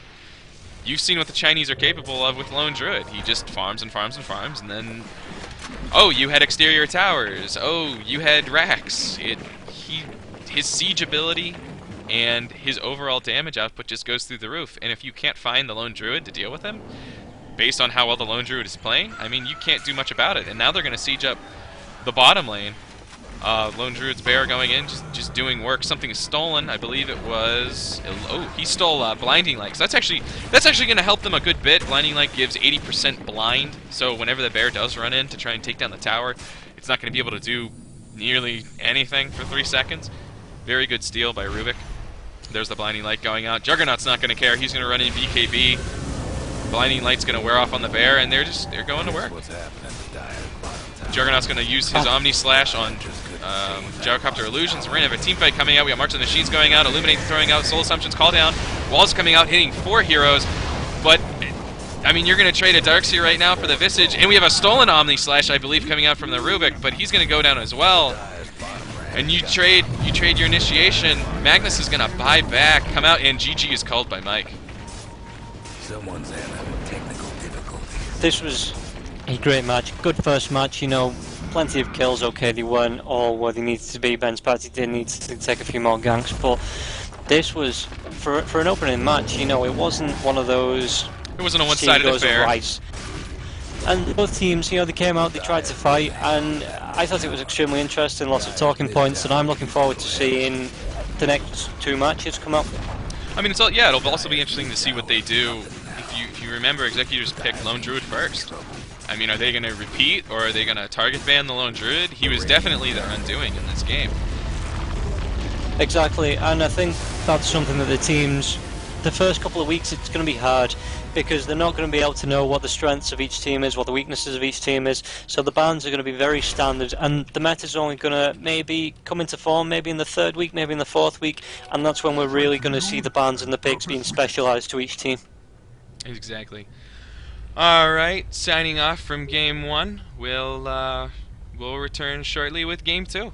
you've seen what the Chinese are capable of with Lone Druid. He just farms and farms and farms, and then Oh, you had exterior towers. Oh, you had racks. His siege ability and his overall damage output just goes through the roof. And if you can't find the lone druid to deal with him, based on how well the lone druid is playing, I mean, you can't do much about it. And now they're going to siege up the bottom lane. Lone Druid's Bear going in, just doing work. Something is stolen. I believe it was... Oh, he stole Blinding Light. So that's actually going to help them a good bit. Blinding Light gives 80% blind, so whenever the bear does run in to try and take down the tower, it's not going to be able to do nearly anything for 3 seconds. Very good steal by Rubik. There's the Blinding Light going out. Juggernaut's not going to care. He's going to run in BKB. Blinding Light's going to wear off on the bear, and they're going to work. Juggernaut's going to use his Omni Slash on Gyrocopter Illusions. We're going to have a team fight coming out. We got March of the Machines going out, Illuminate throwing out, Soul Assumptions call down. Walls coming out, hitting 4 heroes. But, I mean, you're going to trade a Darkseer right now for the Visage. And we have a stolen Omni Slash, I believe, coming out from the Rubik, but he's going to go down as well. And you trade your Initiation. Magnus is going to buy back, come out, and GG is called by Mike. Someone's having technical difficulties. This was a great match, good first match, you know, plenty of kills. Okay, they weren't all where they needed to be. Ben's party did need to take a few more ganks, but this was, for an opening match, you know, it wasn't one of those... It wasn't a one-sided affair. And both teams, you know, they came out, they tried to fight, and I thought it was extremely interesting, lots of talking points, and I'm looking forward to seeing the next 2 matches come up. I mean, it'll also be interesting to see what they do. If you remember, Executors picked Lone Druid first. I mean, are they going to repeat, or are they going to target ban the Lone Druid? He was definitely their undoing in this game. Exactly, and I think that's something that the teams, the first couple of weeks, it's going to be hard, because they're not going to be able to know what the strengths of each team is, what the weaknesses of each team is, so the bans are going to be very standard, and the meta's only going to maybe come into form maybe in the 3rd week, maybe in the 4th week, and that's when we're really going to see the bans and the picks being specialised to each team. Exactly. Alright, signing off from Game 1. We'll return shortly with Game 2.